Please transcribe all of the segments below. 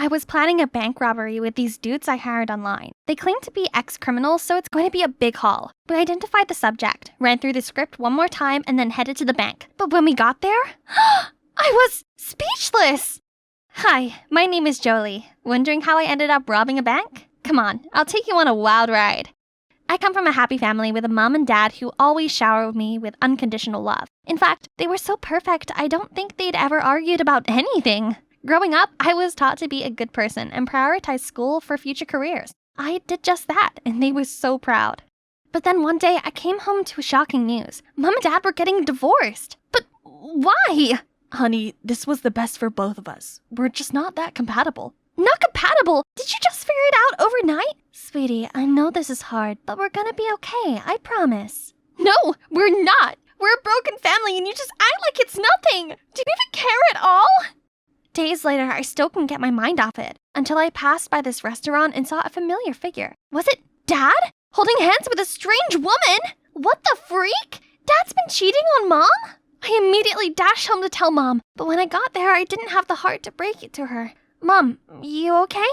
I was planning a bank robbery with these dudes I hired online. They claim to be ex-criminals, so it's going to be a big haul. We identified the subject, ran through the script one more time, and then headed to the bank. But when we got there, I was speechless! Hi, my name is Jolie. Wondering how I ended up robbing a bank? Come on, I'll take you on a wild ride. I come from a happy family with a mom and dad who always showered me with unconditional love. In fact, they were so perfect, I don't think they'd ever argued about anything. Growing up, I was taught to be a good person and prioritize school for future careers. I did just that, and they were so proud. But then one day, I came home to shocking news. Mom and Dad were getting divorced. But why? Honey, this was the best for both of us. We're just not that compatible. Not compatible? Did you just figure it out overnight? Sweetie, I know this is hard, but we're gonna be okay, I promise. No, we're not. We're a broken family and you just act like it's nothing. Do you even care at all? Days later, I still couldn't get my mind off it, until I passed by this restaurant and saw a familiar figure. Was it Dad? Holding hands with a strange woman? What the freak? Dad's been cheating on Mom? I immediately dashed home to tell Mom, but when I got there, I didn't have the heart to break it to her. Mom, you okay?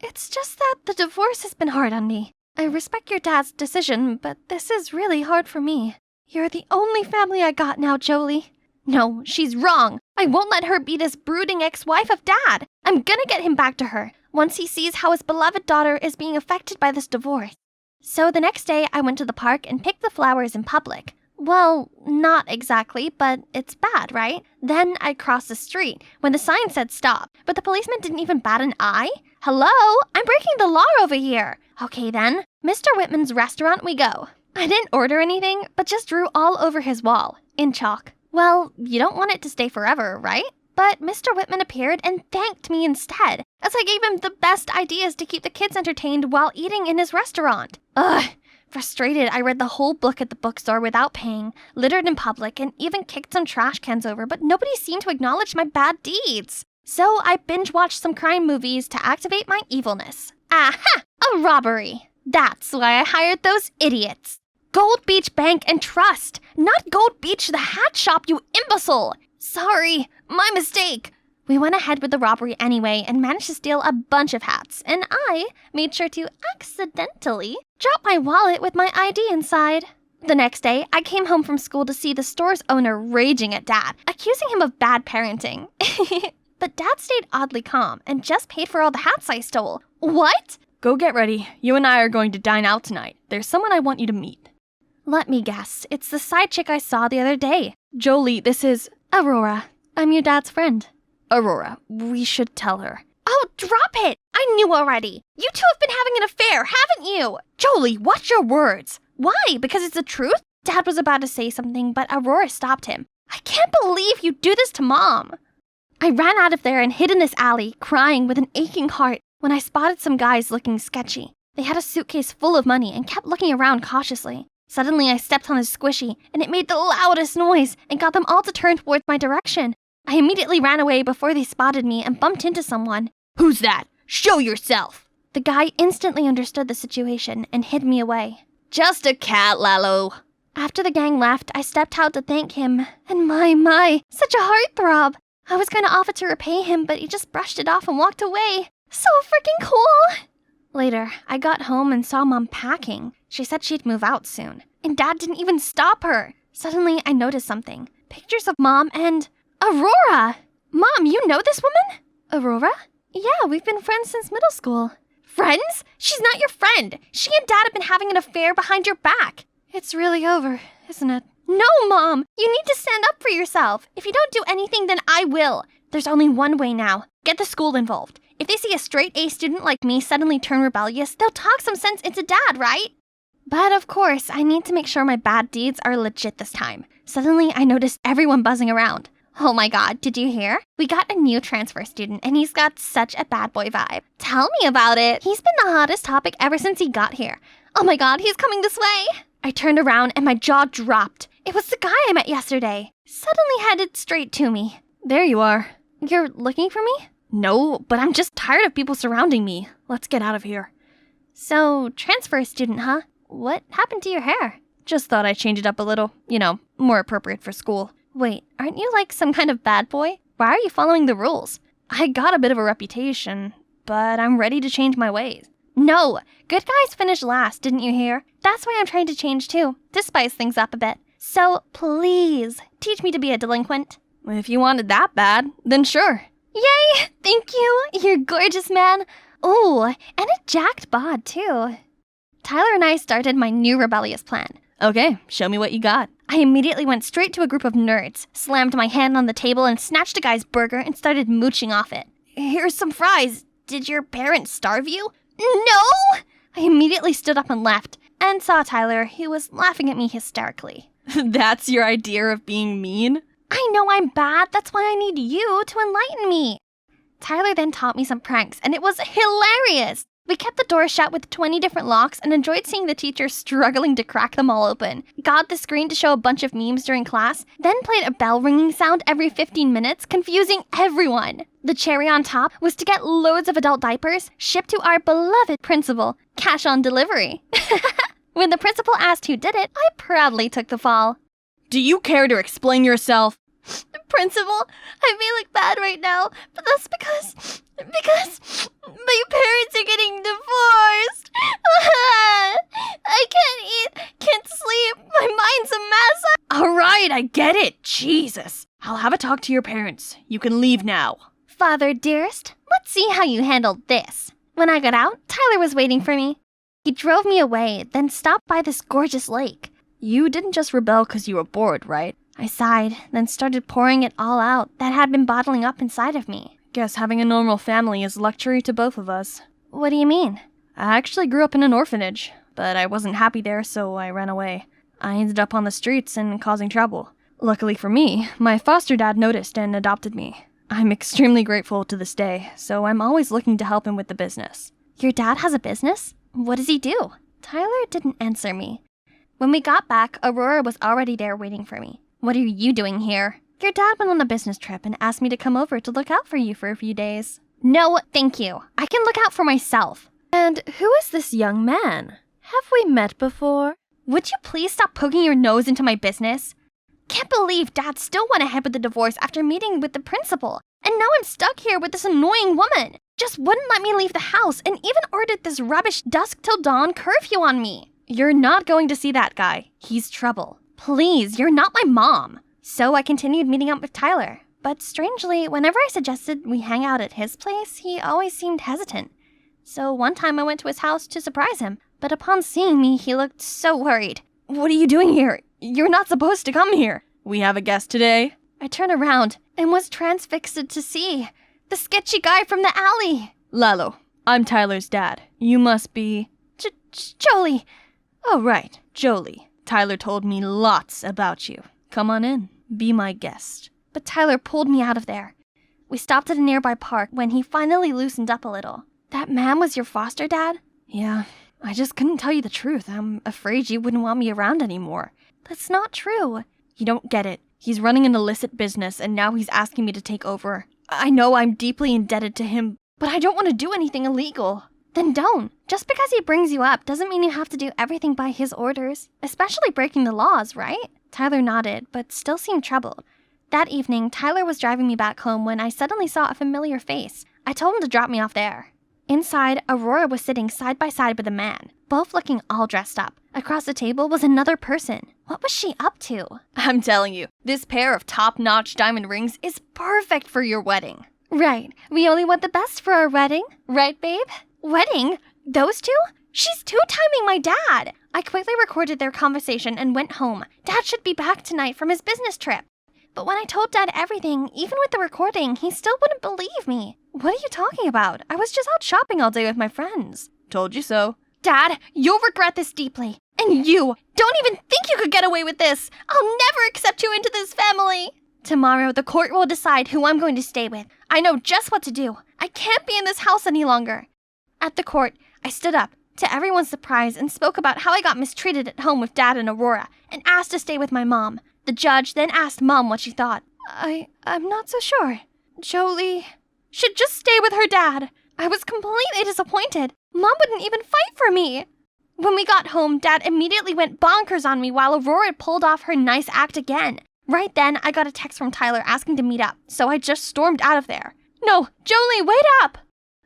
It's just that the divorce has been hard on me. I respect your dad's decision, but this is really hard for me. You're the only family I got now, Jolie. No, she's wrong. I won't let her be this brooding ex-wife of Dad. I'm gonna get him back to her, once he sees how his beloved daughter is being affected by this divorce. So the next day, I went to the park and picked the flowers in public. Well, not exactly, but it's bad, right? Then I crossed the street when the sign said stop, but the policeman didn't even bat an eye. Hello? I'm breaking the law over here. Okay then, Mr. Whitman's restaurant we go. I didn't order anything, but just drew all over his wall, in chalk. Well, you don't want it to stay forever, right? But Mr. Whitman appeared and thanked me instead, as I gave him the best ideas to keep the kids entertained while eating in his restaurant. Ugh. Frustrated, I read the whole book at the bookstore without paying, littered in public, and even kicked some trash cans over, but nobody seemed to acknowledge my bad deeds. So I binge-watched some crime movies to activate my evilness. Aha! A robbery! That's why I hired those idiots. Gold Beach Bank and Trust, not Gold Beach the hat shop, you imbecile! Sorry, my mistake. We went ahead with the robbery anyway and managed to steal a bunch of hats, and I made sure to accidentally drop my wallet with my ID inside. The next day, I came home from school to see the store's owner raging at Dad, accusing him of bad parenting. But Dad stayed oddly calm and just paid for all the hats I stole. What? Go get ready. You and I are going to dine out tonight. There's someone I want you to meet. Let me guess. It's the side chick I saw the other day. Jolie, this is... Aurora. I'm your dad's friend. Aurora, we should tell her. Oh, drop it! I knew already. You two have been having an affair, haven't you? Jolie, watch your words. Why? Because it's the truth? Dad was about to say something, but Aurora stopped him. I can't believe you do this to Mom. I ran out of there and hid in this alley, crying with an aching heart, when I spotted some guys looking sketchy. They had a suitcase full of money and kept looking around cautiously. Suddenly, I stepped on a squishy, and it made the loudest noise and got them all to turn towards my direction. I immediately ran away before they spotted me and bumped into someone. Who's that? Show yourself! The guy instantly understood the situation and hid me away. Just a cat, Lalo. After the gang left, I stepped out to thank him. And my, such a heartthrob. I was going to offer to repay him, but he just brushed it off and walked away. So freaking cool! Later, I got home and saw Mom packing. She said she'd move out soon. And Dad didn't even stop her. Suddenly, I noticed something. Pictures of Mom and... Aurora! Mom, you know this woman? Aurora? Yeah, we've been friends since middle school. Friends? She's not your friend. She and Dad have been having an affair behind your back. It's really over, isn't it? No, Mom! You need to stand up for yourself. If you don't do anything, then I will. There's only one way now. Get the school involved. If they see a straight-A student like me suddenly turn rebellious, they'll talk some sense into Dad, right? But of course, I need to make sure my bad deeds are legit this time. Suddenly, I noticed everyone buzzing around. Oh my god, did you hear? We got a new transfer student and he's got such a bad boy vibe. Tell me about it. He's been the hottest topic ever since he got here. Oh my god, he's coming this way. I turned around and my jaw dropped. It was the guy I met yesterday. Suddenly headed straight to me. There you are. You're looking for me? No, but I'm just tired of people surrounding me. Let's get out of here. So, transfer student, huh? What happened to your hair? Just thought I'd change it up a little. You know, more appropriate for school. Wait, aren't you like some kind of bad boy? Why are you following the rules? I got a bit of a reputation, but I'm ready to change my ways. No, good guys finish last, didn't you hear? That's why I'm trying to change too, to spice things up a bit. So please, teach me to be a delinquent. If you wanted that bad, then sure. Yay! Thank you! You're gorgeous, man. Ooh, and a jacked bod, too. Tyler and I started my new rebellious plan. Okay, show me what you got. I immediately went straight to a group of nerds, slammed my hand on the table and snatched a guy's burger and started mooching off it. Here's some fries. Did your parents starve you? No! I immediately stood up and left, and saw Tyler, who was laughing at me hysterically. That's your idea of being mean? I know I'm bad, that's why I need you to enlighten me. Tyler then taught me some pranks, and it was hilarious! We kept the door shut with 20 different locks and enjoyed seeing the teacher struggling to crack them all open. Got the screen to show a bunch of memes during class, then played a bell ringing sound every 15 minutes, confusing everyone. The cherry on top was to get loads of adult diapers shipped to our beloved principal, cash on delivery. When the principal asked who did it, I proudly took the fall. Do you care to explain yourself? Principal, I may look bad right now, but that's because my parents are getting divorced. I can't eat, can't sleep, my mind's a mess. All right, I get it. Jesus. I'll have a talk to your parents. You can leave now. Father dearest, let's see how you handled this. When I got out, Tyler was waiting for me. He drove me away, then stopped by this gorgeous lake. You didn't just rebel because you were bored, right? I sighed, then started pouring it all out that had been bottling up inside of me. Guess having a normal family is luxury to both of us. What do you mean? I actually grew up in an orphanage, but I wasn't happy there, so I ran away. I ended up on the streets and causing trouble. Luckily for me, my foster dad noticed and adopted me. I'm extremely grateful to this day, so I'm always looking to help him with the business. Your dad has a business? What does he do? Tyler didn't answer me. When we got back, Aurora was already there waiting for me. What are you doing here? Your dad went on a business trip and asked me to come over to look out for you for a few days. No, thank you. I can look out for myself. And who is this young man? Have we met before? Would you please stop poking your nose into my business? Can't believe Dad still went ahead with the divorce after meeting with the principal. And now I'm stuck here with this annoying woman. Just wouldn't let me leave the house and even ordered this rubbish dusk till dawn curfew on me. You're not going to see that guy. He's trouble. Please, you're not my mom. So I continued meeting up with Tyler. But strangely, whenever I suggested we hang out at his place, he always seemed hesitant. So one time I went to his house to surprise him, but upon seeing me, he looked so worried. What are you doing here? You're not supposed to come here. We have a guest today. I turned around and was transfixed to see the sketchy guy from the alley. Lalo, I'm Tyler's dad. You must be... Jolie. Oh, right, Jolie. Tyler told me lots about you. Come on in. Be my guest. But Tyler pulled me out of there. We stopped at a nearby park when he finally loosened up a little. That man was your foster dad? Yeah, I just couldn't tell you the truth. I'm afraid you wouldn't want me around anymore. That's not true. You don't get it. He's running an illicit business and now he's asking me to take over. I know I'm deeply indebted to him, but I don't want to do anything illegal. Then don't. Just because he brings you up doesn't mean you have to do everything by his orders, especially breaking the laws, right? Tyler nodded, but still seemed troubled. That evening, Tyler was driving me back home when I suddenly saw a familiar face. I told him to drop me off there. Inside, Aurora was sitting side by side with a man, both looking all dressed up. Across the table was another person. What was she up to? I'm telling you, this pair of top-notch diamond rings is perfect for your wedding. Right. We only want the best for our wedding. Right, babe? Wedding? Those two? She's two-timing my dad. I quickly recorded their conversation and went home. Dad should be back tonight from his business trip. But when I told Dad everything, even with the recording, he still wouldn't believe me. What are you talking about? I was just out shopping all day with my friends. Told you so. Dad, you'll regret this deeply. And you, don't even think you could get away with this. I'll never accept you into this family. Tomorrow, the court will decide who I'm going to stay with. I know just what to do. I can't be in this house any longer. At the court, I stood up, to everyone's surprise, and spoke about how I got mistreated at home with Dad and Aurora, and asked to stay with my mom. The judge then asked Mom what she thought. I'm not so sure. Jolie should just stay with her dad. I was completely disappointed. Mom wouldn't even fight for me. When we got home, Dad immediately went bonkers on me while Aurora pulled off her nice act again. Right then, I got a text from Tyler asking to meet up, so I just stormed out of there. No, Jolie, wait up!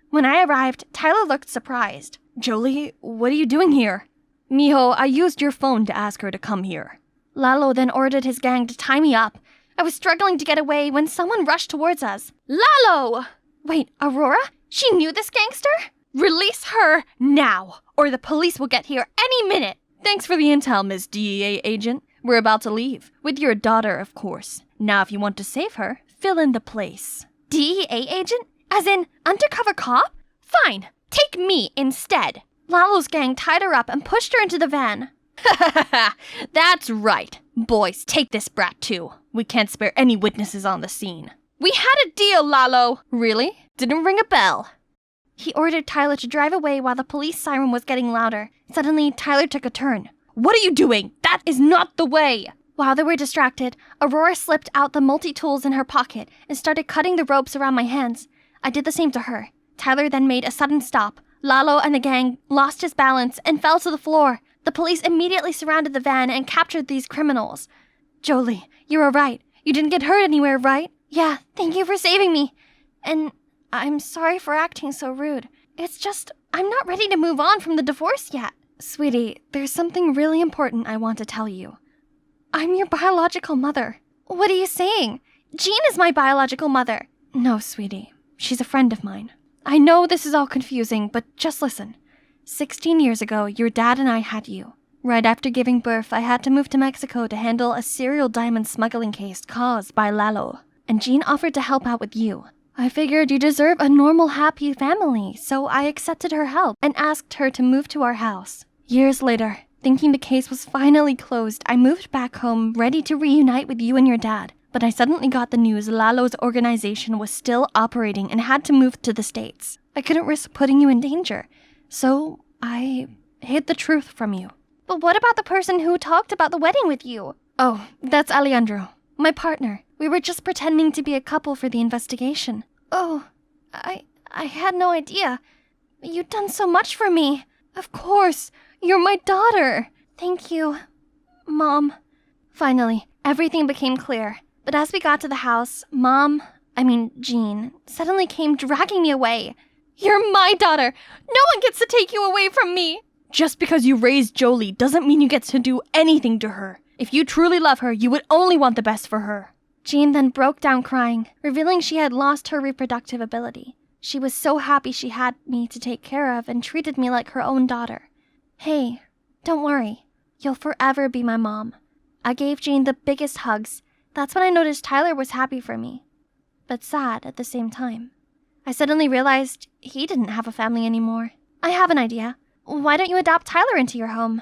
When I arrived, Tyler looked surprised. Jolie, what are you doing here? Mijo, I used your phone to ask her to come here. Lalo then ordered his gang to tie me up. I was struggling to get away when someone rushed towards us. Lalo! Wait, Aurora? She knew this gangster? Release her now, or the police will get here any minute. Thanks for the intel, Miss DEA agent. We're about to leave. With your daughter, of course. Now, if you want to save her, fill in the place. DEA agent? As in, undercover cop? Fine, take me instead. Lalo's gang tied her up and pushed her into the van. That's right. Boys, take this brat too. We can't spare any witnesses on the scene. We had a deal, Lalo. Really? Didn't ring a bell. He ordered Tyler to drive away while the police siren was getting louder. Suddenly, Tyler took a turn. What are you doing? That is not the way! While they were distracted, Aurora slipped out the multi-tools in her pocket and started cutting the ropes around my hands. I did the same to her. Tyler then made a sudden stop. Lalo and the gang lost his balance and fell to the floor. The police immediately surrounded the van and captured these criminals. Jolie, you're all right. You didn't get hurt anywhere, right? Yeah, thank you for saving me. And I'm sorry for acting so rude. It's just, I'm not ready to move on from the divorce yet. Sweetie, there's something really important I want to tell you. I'm your biological mother. What are you saying? Jean is my biological mother. No, sweetie. She's a friend of mine. I know this is all confusing, but just listen. 16 years ago, your dad and I had you. Right after giving birth, I had to move to Mexico to handle a serial diamond smuggling case caused by Lalo. And Jean offered to help out with you. I figured you deserve a normal, happy family, so I accepted her help and asked her to move to our house. Years later, thinking the case was finally closed, I moved back home, ready to reunite with you and your dad. But I suddenly got the news Lalo's organization was still operating and had to move to the States. I couldn't risk putting you in danger, so I hid the truth from you. But what about the person who talked about the wedding with you? Oh, that's Alejandro, my partner. We were just pretending to be a couple for the investigation. Oh, I had no idea. You've done so much for me. Of course, you're my daughter. Thank you, Mom. Finally, everything became clear. But as we got to the house, Jean, suddenly came dragging me away. You're my daughter. No one gets to take you away from me. Just because you raised Jolie doesn't mean you get to do anything to her. If you truly love her, you would only want the best for her. Jean then broke down crying, revealing she had lost her reproductive ability. She was so happy she had me to take care of and treated me like her own daughter. Hey, don't worry. You'll forever be my mom. I gave Jean the biggest hugs. That's when I noticed Tyler was happy for me, but sad at the same time. I suddenly realized he didn't have a family anymore. I have an idea. Why don't you adopt Tyler into your home?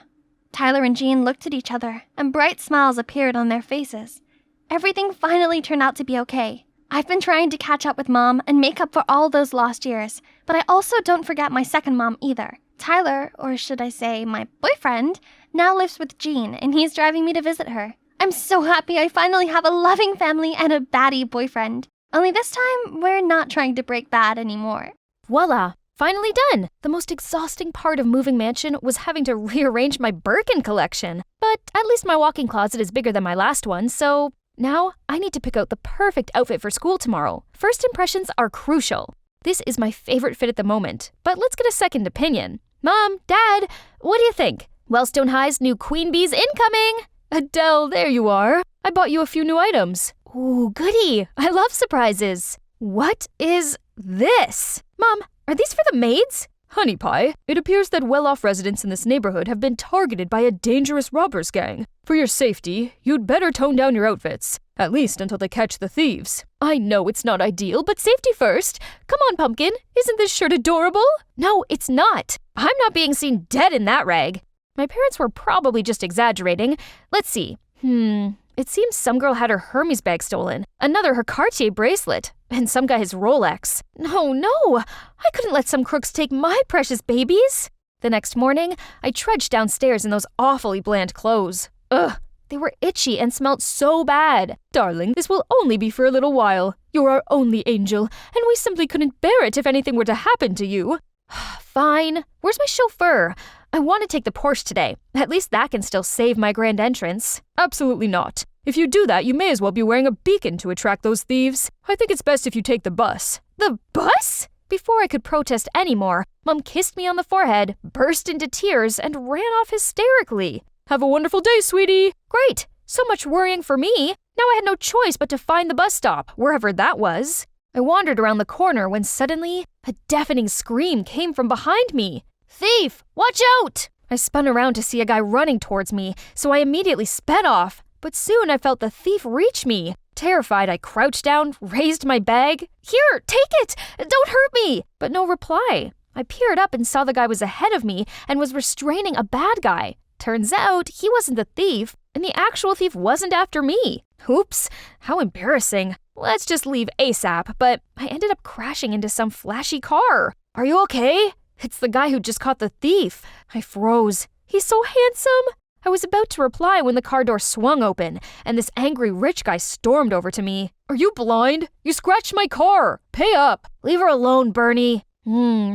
Tyler and Jean looked at each other, and bright smiles appeared on their faces. Everything finally turned out to be okay. I've been trying to catch up with Mom and make up for all those lost years, but I also don't forget my second mom either. Tyler, or should I say my boyfriend, now lives with Jean, and he's driving me to visit her. I'm so happy I finally have a loving family and a baddie boyfriend. Only this time, we're not trying to break bad anymore. Voila! Finally done! The most exhausting part of moving mansion was having to rearrange my Birkin collection. But at least my walk-in closet is bigger than my last one, so now I need to pick out the perfect outfit for school tomorrow. First impressions are crucial. This is my favorite fit at the moment, but let's get a second opinion. Mom, Dad, what do you think? Wellstone High's new Queen Bees incoming! Adele, there you are. I bought you a few new items. Ooh, goody. I love surprises. What is this? Mom, are these for the maids? Honey Pie, it appears that well-off residents in this neighborhood have been targeted by a dangerous robbers gang. For your safety, you'd better tone down your outfits, at least until they catch the thieves. I know it's not ideal, but safety first. Come on, Pumpkin. Isn't this shirt adorable? No, it's not. I'm not being seen dead in that rag. My parents were probably just exaggerating. Let's see. It seems some girl had her Hermes bag stolen, another her Cartier bracelet, and some guy his Rolex. No, I couldn't let some crooks take my precious babies. The next morning, I trudged downstairs in those awfully bland clothes. Ugh, they were itchy and smelled so bad. Darling, this will only be for a little while. You're our only angel, and we simply couldn't bear it if anything were to happen to you. Fine. Where's my chauffeur? I want to take the Porsche today. At least that can still save my grand entrance. Absolutely not. If you do that, you may as well be wearing a beacon to attract those thieves. I think it's best if you take the bus. The bus? Before I could protest anymore, Mom kissed me on the forehead, burst into tears, and ran off hysterically. Have a wonderful day, sweetie. Great. So much worrying for me. Now I had no choice but to find the bus stop, wherever that was. I wandered around the corner when suddenly a deafening scream came from behind me. Thief! Watch out! I spun around to see a guy running towards me, so I immediately sped off. But soon I felt the thief reach me. Terrified, I crouched down, raised my bag. Here, take it! Don't hurt me! But no reply. I peered up and saw the guy was ahead of me and was restraining a bad guy. Turns out he wasn't the thief, and the actual thief wasn't after me. Oops, how embarrassing. Let's just leave ASAP, but I ended up crashing into some flashy car. Are you okay? It's the guy who just caught the thief. I froze. He's so handsome. I was about to reply when the car door swung open, and this angry rich guy stormed over to me. Are you blind? You scratched my car. Pay up. Leave her alone, Bernie.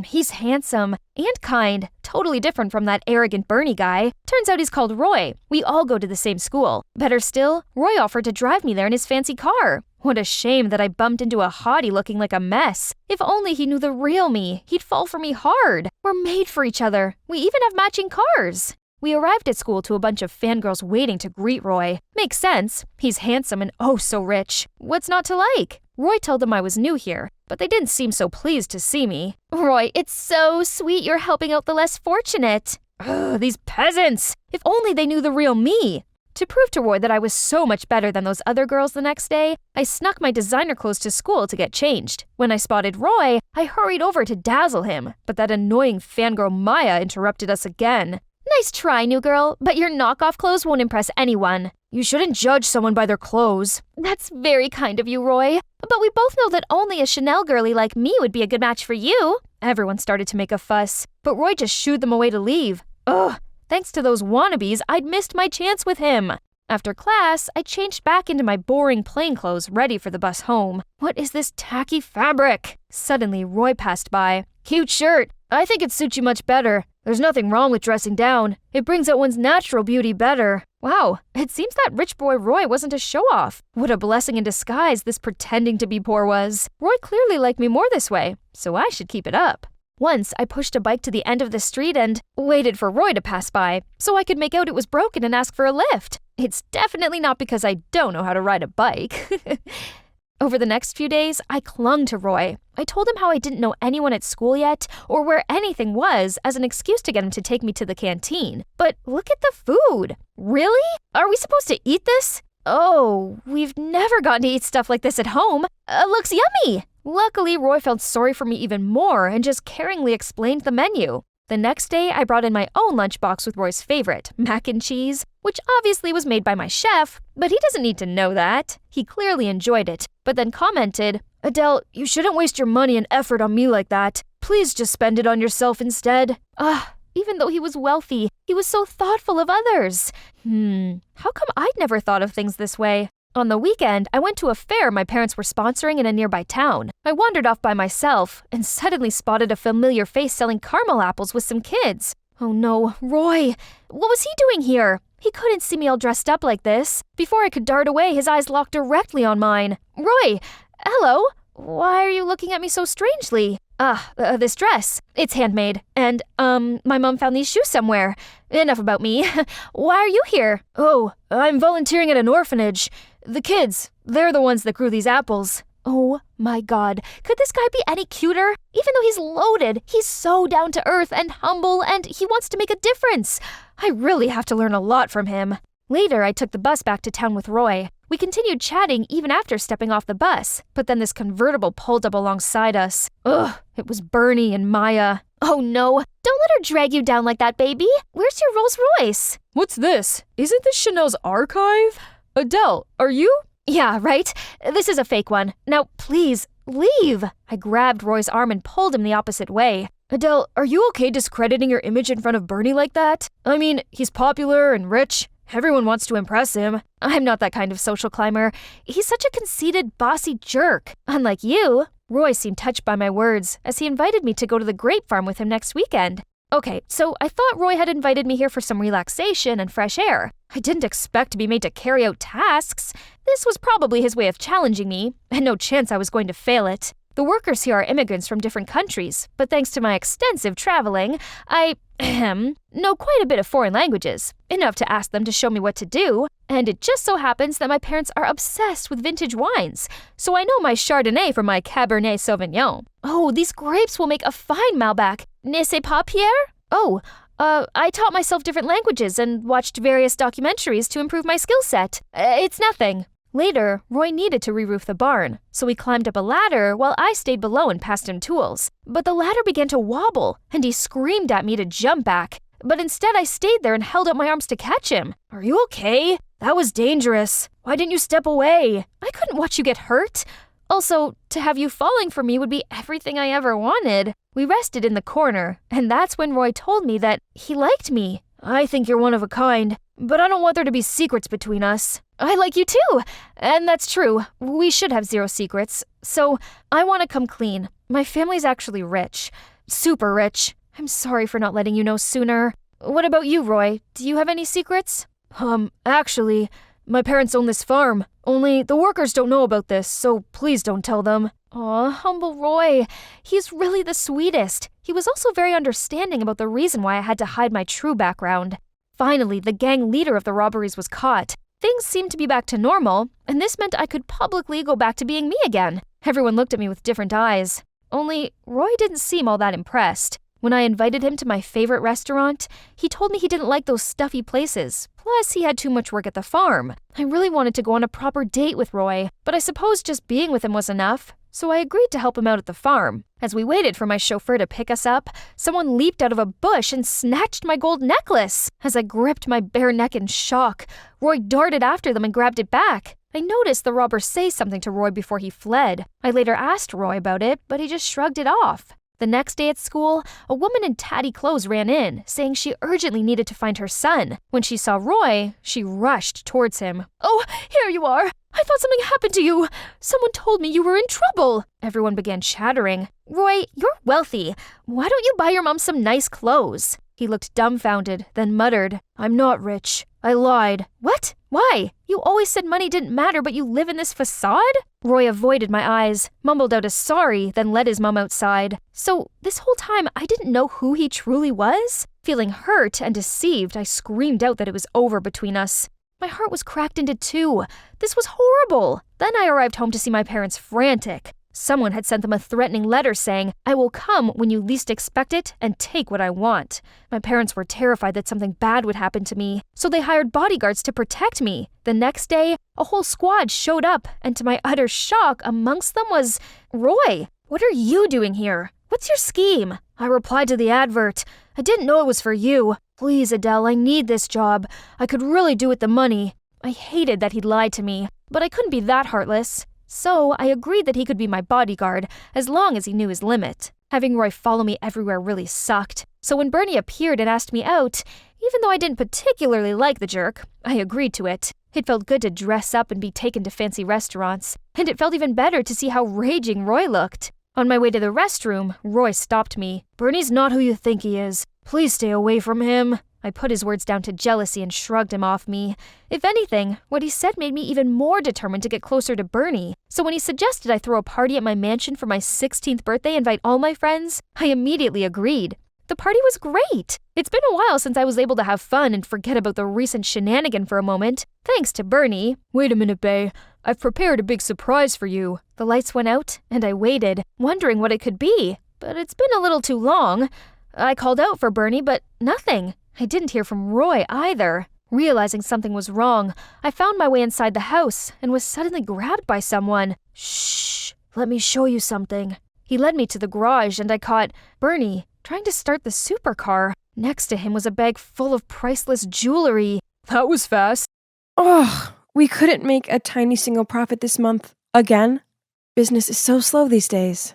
He's handsome and kind, totally different from that arrogant Bernie guy. Turns out he's called Roy. We all go to the same school. Better still, Roy offered to drive me there in his fancy car. What a shame that I bumped into a hottie looking like a mess. If only he knew the real me, he'd fall for me hard. We're made for each other. We even have matching cars. We arrived at school to a bunch of fangirls waiting to greet Roy. Makes sense. He's handsome and oh so rich. What's not to like? Roy told them I was new here, but they didn't seem so pleased to see me. Roy, it's so sweet you're helping out the less fortunate. Ugh, these peasants! If only they knew the real me. To prove to Roy that I was so much better than those other girls the next day, I snuck my designer clothes to school to get changed. When I spotted Roy, I hurried over to dazzle him, but that annoying fangirl Maya interrupted us again. Nice try, new girl, but your knockoff clothes won't impress anyone. You shouldn't judge someone by their clothes. That's very kind of you, Roy. But we both know that only a Chanel girly like me would be a good match for you. Everyone started to make a fuss, but Roy just shooed them away to leave. Ugh, thanks to those wannabes, I'd missed my chance with him. After class, I changed back into my boring plain clothes, ready for the bus home. What is this tacky fabric? Suddenly, Roy passed by. Cute shirt. I think it suits you much better. There's nothing wrong with dressing down. It brings out one's natural beauty better. Wow, it seems that rich boy Roy wasn't a show-off. What a blessing in disguise this pretending to be poor was. Roy clearly liked me more this way, so I should keep it up. Once, I pushed a bike to the end of the street and waited for Roy to pass by, so I could make out it was broken and ask for a lift. It's definitely not because I don't know how to ride a bike. Over the next few days, I clung to Roy. I told him how I didn't know anyone at school yet, or where anything was, as an excuse to get him to take me to the canteen. But look at the food. Really? Are we supposed to eat this? Oh, we've never gotten to eat stuff like this at home. Looks yummy! Luckily, Roy felt sorry for me even more and just caringly explained the menu. The next day, I brought in my own lunchbox with Roy's favorite, mac and cheese, which obviously was made by my chef, but he doesn't need to know that. He clearly enjoyed it, but then commented, Adele, you shouldn't waste your money and effort on me like that. Please just spend it on yourself instead. Even though he was wealthy, he was so thoughtful of others. How come I'd never thought of things this way? On the weekend, I went to a fair my parents were sponsoring in a nearby town. I wandered off by myself and suddenly spotted a familiar face selling caramel apples with some kids. Oh no, Roy! What was he doing here? He couldn't see me all dressed up like this. Before I could dart away, his eyes locked directly on mine. Roy! Hello? Why are you looking at me so strangely? This dress. It's handmade. And, my mom found these shoes somewhere. Enough about me. Why are you here? Oh, I'm volunteering at an orphanage. The kids, they're the ones that grew these apples. Oh my god, could this guy be any cuter? Even though he's loaded, he's so down to earth and humble and he wants to make a difference. I really have to learn a lot from him. Later, I took the bus back to town with Roy. We continued chatting even after stepping off the bus, but then this convertible pulled up alongside us. Ugh, it was Bernie and Maya. Oh no, don't let her drag you down like that, baby. Where's your Rolls Royce? What's this? Isn't this Chanel's archive? Adele, are you? Yeah, right? This is a fake one. Now, please, leave. I grabbed Roy's arm and pulled him the opposite way. Adele, are you okay discrediting your image in front of Bernie like that? I mean, he's popular and rich. Everyone wants to impress him. I'm not that kind of social climber. He's such a conceited, bossy jerk. Unlike you. Roy seemed touched by my words, as he invited me to go to the grape farm with him next weekend. Okay, so I thought Roy had invited me here for some relaxation and fresh air. I didn't expect to be made to carry out tasks. This was probably his way of challenging me, and no chance I was going to fail it. The workers here are immigrants from different countries, but thanks to my extensive traveling, I know quite a bit of foreign languages, enough to ask them to show me what to do, and it just so happens that my parents are obsessed with vintage wines, so I know my Chardonnay from my Cabernet Sauvignon. Oh, these grapes will make a fine Malbec. N'est-ce pas, Pierre? Oh, I taught myself different languages and watched various documentaries to improve my skill set. It's nothing. Later, Roy needed to re-roof the barn, so he climbed up a ladder while I stayed below and passed him tools. But the ladder began to wobble, and he screamed at me to jump back. But instead, I stayed there and held out my arms to catch him. Are you okay? That was dangerous. Why didn't you step away? I couldn't watch you get hurt. Also, to have you falling for me would be everything I ever wanted. We rested in the corner, and that's when Roy told me that he liked me. I think you're one of a kind, but I don't want there to be secrets between us. I like you too, and that's true. We should have zero secrets. So, I want to come clean. My family's actually rich. Super rich. I'm sorry for not letting you know sooner. What about you, Roy? Do you have any secrets? Actually, my parents own this farm. Only the workers don't know about this, so please don't tell them. Aw, humble Roy. He's really the sweetest. He was also very understanding about the reason why I had to hide my true background. Finally, the gang leader of the robberies was caught. Things seemed to be back to normal, and this meant I could publicly go back to being me again. Everyone looked at me with different eyes. Only, Roy didn't seem all that impressed. When I invited him to my favorite restaurant, he told me he didn't like those stuffy places. Plus, he had too much work at the farm. I really wanted to go on a proper date with Roy, but I suppose just being with him was enough. So I agreed to help him out at the farm. As we waited for my chauffeur to pick us up, someone leaped out of a bush and snatched my gold necklace. As I gripped my bare neck in shock, Roy darted after them and grabbed it back. I noticed the robber say something to Roy before he fled. I later asked Roy about it, but he just shrugged it off. The next day at school, a woman in tatty clothes ran in, saying she urgently needed to find her son. When she saw Roy, she rushed towards him. "Oh, here you are! I thought something happened to you! Someone told me you were in trouble!" Everyone began chattering. "Roy, you're wealthy. Why don't you buy your mom some nice clothes?" He looked dumbfounded, then muttered, "I'm not rich. I lied." "What? Why? You always said money didn't matter, but you live in this facade?" Roy avoided my eyes, mumbled out a sorry, then led his mom outside. So this whole time, I didn't know who he truly was? Feeling hurt and deceived, I screamed out that it was over between us. My heart was cracked into two. This was horrible. Then I arrived home to see my parents frantic. Someone had sent them a threatening letter saying, "I will come when you least expect it and take what I want." My parents were terrified that something bad would happen to me, so they hired bodyguards to protect me. The next day, a whole squad showed up, and to my utter shock, amongst them was Roy. "What are you doing here? What's your scheme?" I replied to the advert. "I didn't know it was for you. Please, Adele, I need this job. I could really do with the money." I hated that he'd lied to me, but I couldn't be that heartless. So I agreed that he could be my bodyguard, as long as he knew his limit. Having Roy follow me everywhere really sucked. So when Bernie appeared and asked me out, even though I didn't particularly like the jerk, I agreed to it. It felt good to dress up and be taken to fancy restaurants, and it felt even better to see how raging Roy looked. On my way to the restroom, Roy stopped me. "Bernie's not who you think he is. Please stay away from him." I put his words down to jealousy and shrugged him off me. If anything, what he said made me even more determined to get closer to Bernie. So when he suggested I throw a party at my mansion for my 16th birthday and invite all my friends, I immediately agreed. The party was great. It's been a while since I was able to have fun and forget about the recent shenanigan for a moment, thanks to Bernie. "Wait a minute, bae. I've prepared a big surprise for you." The lights went out, and I waited, wondering what it could be. But it's been a little too long. I called out for Bernie, but nothing. I didn't hear from Roy either. Realizing something was wrong, I found my way inside the house and was suddenly grabbed by someone. "Shh, let me show you something." He led me to the garage and I caught Bernie trying to start the supercar. Next to him was a bag full of priceless jewelry. That was fast. Ugh, we couldn't make a tiny single profit this month. Again? Business is so slow these days.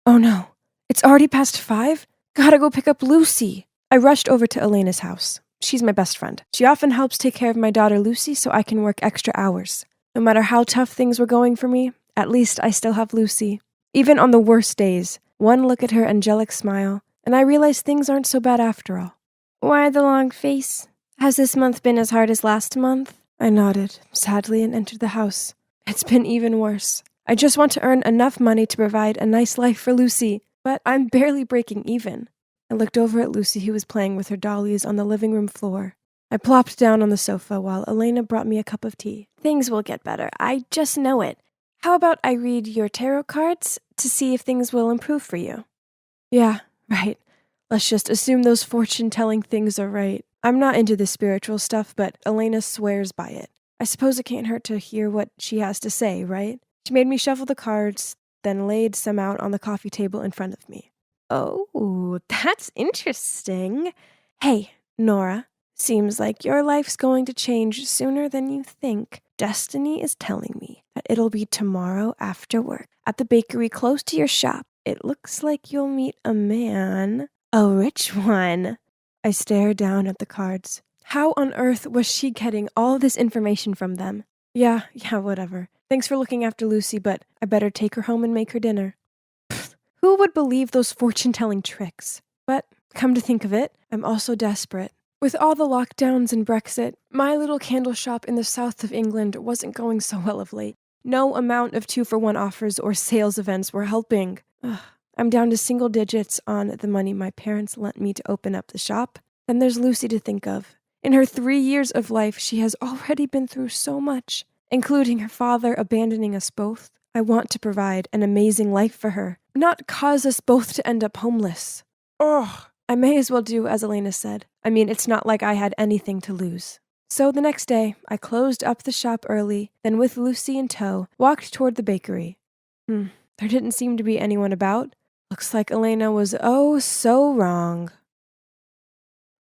Oh no, it's already past 5? Gotta go pick up Lucy. I rushed over to Elena's house. She's my best friend. She often helps take care of my daughter Lucy so I can work extra hours. No matter how tough things were going for me, at least I still have Lucy. Even on the worst days, one look at her angelic smile, and I realize things aren't so bad after all. Why the long face? Has this month been as hard as last month? I nodded, sadly, and entered the house. It's been even worse. I just want to earn enough money to provide a nice life for Lucy, but I'm barely breaking even. I looked over at Lucy, who was playing with her dollies on the living room floor. I plopped down on the sofa while Elena brought me a cup of tea. Things will get better. I just know it. How about I read your tarot cards to see if things will improve for you? Yeah, right. Let's just assume those fortune-telling things are right. I'm not into the spiritual stuff, but Elena swears by it. I suppose it can't hurt to hear what she has to say, right? She made me shuffle the cards, then laid some out on the coffee table in front of me. Oh, that's interesting. Hey, Nora, seems like your life's going to change sooner than you think. Destiny is telling me that it'll be tomorrow after work at the bakery close to your shop. It looks like you'll meet a man. A rich one. I stared down at the cards. How on earth was she getting all this information from them? Yeah, whatever. Thanks for looking after Lucy, but I better take her home and make her dinner. Pfft, who would believe those fortune-telling tricks? But, come to think of it, I'm also desperate. With all the lockdowns and Brexit, my little candle shop in the south of England wasn't going so well of late. No amount of 2-for-1 offers or sales events were helping. Ugh. I'm down to single digits on the money my parents lent me to open up the shop. Then there's Lucy to think of. In her 3 years of life, she has already been through so much, including her father abandoning us both. I want to provide an amazing life for her, not cause us both to end up homeless. Ugh. I may as well do as Elena said. I mean, it's not like I had anything to lose. So the next day, I closed up the shop early, then with Lucy in tow, walked toward the bakery. There didn't seem to be anyone about. Looks like Elena was oh so wrong.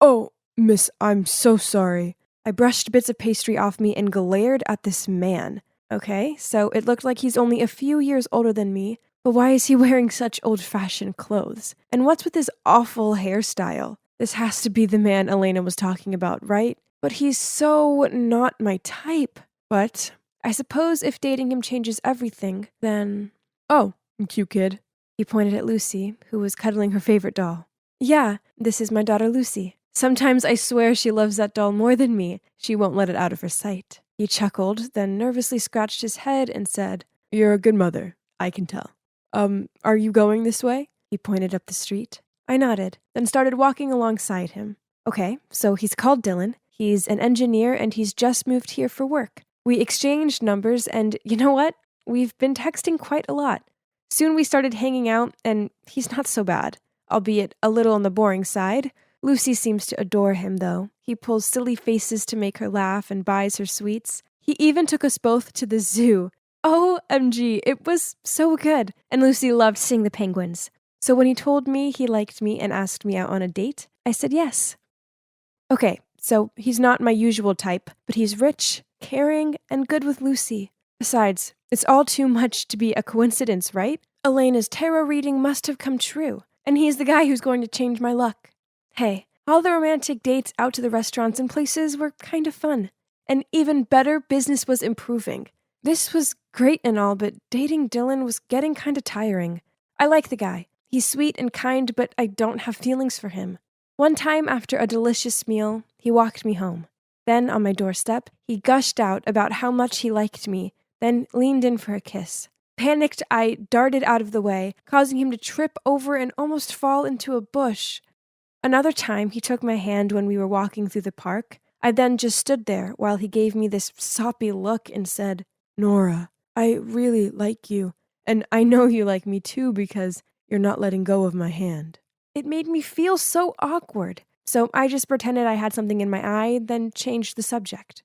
Oh, miss, I'm so sorry. I brushed bits of pastry off me and glared at this man. Okay, so it looked like he's only a few years older than me, but why is he wearing such old-fashioned clothes? And what's with his awful hairstyle? This has to be the man Elena was talking about, right? But he's so not my type. But I suppose if dating him changes everything, then... Oh, cute kid. He pointed at Lucy, who was cuddling her favorite doll. Yeah, this is my daughter Lucy. Sometimes I swear she loves that doll more than me. She won't let it out of her sight. He chuckled, then nervously scratched his head and said, You're a good mother, I can tell. Are you going this way? He pointed up the street. I nodded, then started walking alongside him. Okay, so he's called Dylan. He's an engineer and he's just moved here for work. We exchanged numbers and you know what? We've been texting quite a lot. Soon we started hanging out, and he's not so bad, albeit a little on the boring side. Lucy seems to adore him, though. He pulls silly faces to make her laugh and buys her sweets. He even took us both to the zoo. OMG, it was so good. And Lucy loved seeing the penguins. So when he told me he liked me and asked me out on a date, I said yes. Okay, so he's not my usual type, but he's rich, caring, and good with Lucy. Besides, it's all too much to be a coincidence, right? Elena's tarot reading must have come true, and he's the guy who's going to change my luck. Hey, all the romantic dates out to the restaurants and places were kind of fun. And even better, business was improving. This was great and all, but dating Dylan was getting kind of tiring. I like the guy. He's sweet and kind, but I don't have feelings for him. One time after a delicious meal, he walked me home. Then, on my doorstep, he gushed out about how much he liked me, then leaned in for a kiss. Panicked, I darted out of the way, causing him to trip over and almost fall into a bush. Another time, he took my hand when we were walking through the park. I then just stood there while he gave me this soppy look and said, Nora, I really like you, and I know you like me too because you're not letting go of my hand. It made me feel so awkward, so I just pretended I had something in my eye, then changed the subject.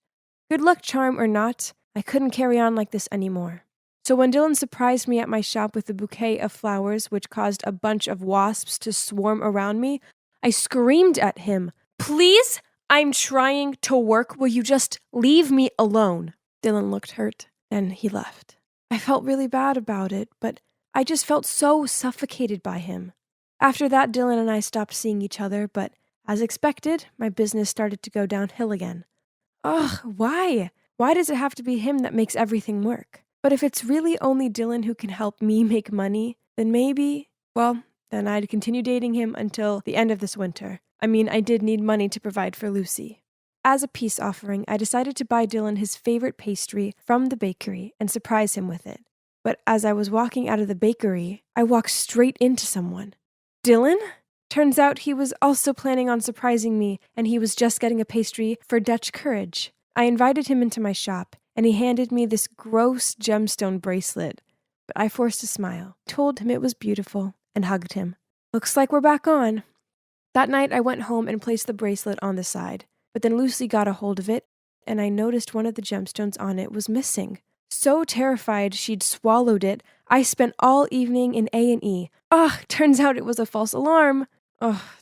Good luck charm or not, I couldn't carry on like this anymore. So when Dylan surprised me at my shop with a bouquet of flowers which caused a bunch of wasps to swarm around me, I screamed at him, Please? I'm trying to work. Will you just leave me alone? Dylan looked hurt. Then he left. I felt really bad about it, but I just felt so suffocated by him. After that, Dylan and I stopped seeing each other, but as expected, my business started to go downhill again. Ugh, why? Why does it have to be him that makes everything work? But if it's really only Dylan who can help me make money, then maybe, then I'd continue dating him until the end of this winter. I mean, I did need money to provide for Lucy. As a peace offering, I decided to buy Dylan his favorite pastry from the bakery and surprise him with it. But as I was walking out of the bakery, I walked straight into someone. Dylan? Turns out he was also planning on surprising me, and he was just getting a pastry for Dutch Courage. I invited him into my shop, and he handed me this gross gemstone bracelet. But I forced a smile, told him it was beautiful, and hugged him. Looks like we're back on. That night, I went home and placed the bracelet on the side. But then Lucy got a hold of it, and I noticed one of the gemstones on it was missing. So terrified she'd swallowed it, I spent all evening in A&E. Turns out it was a false alarm.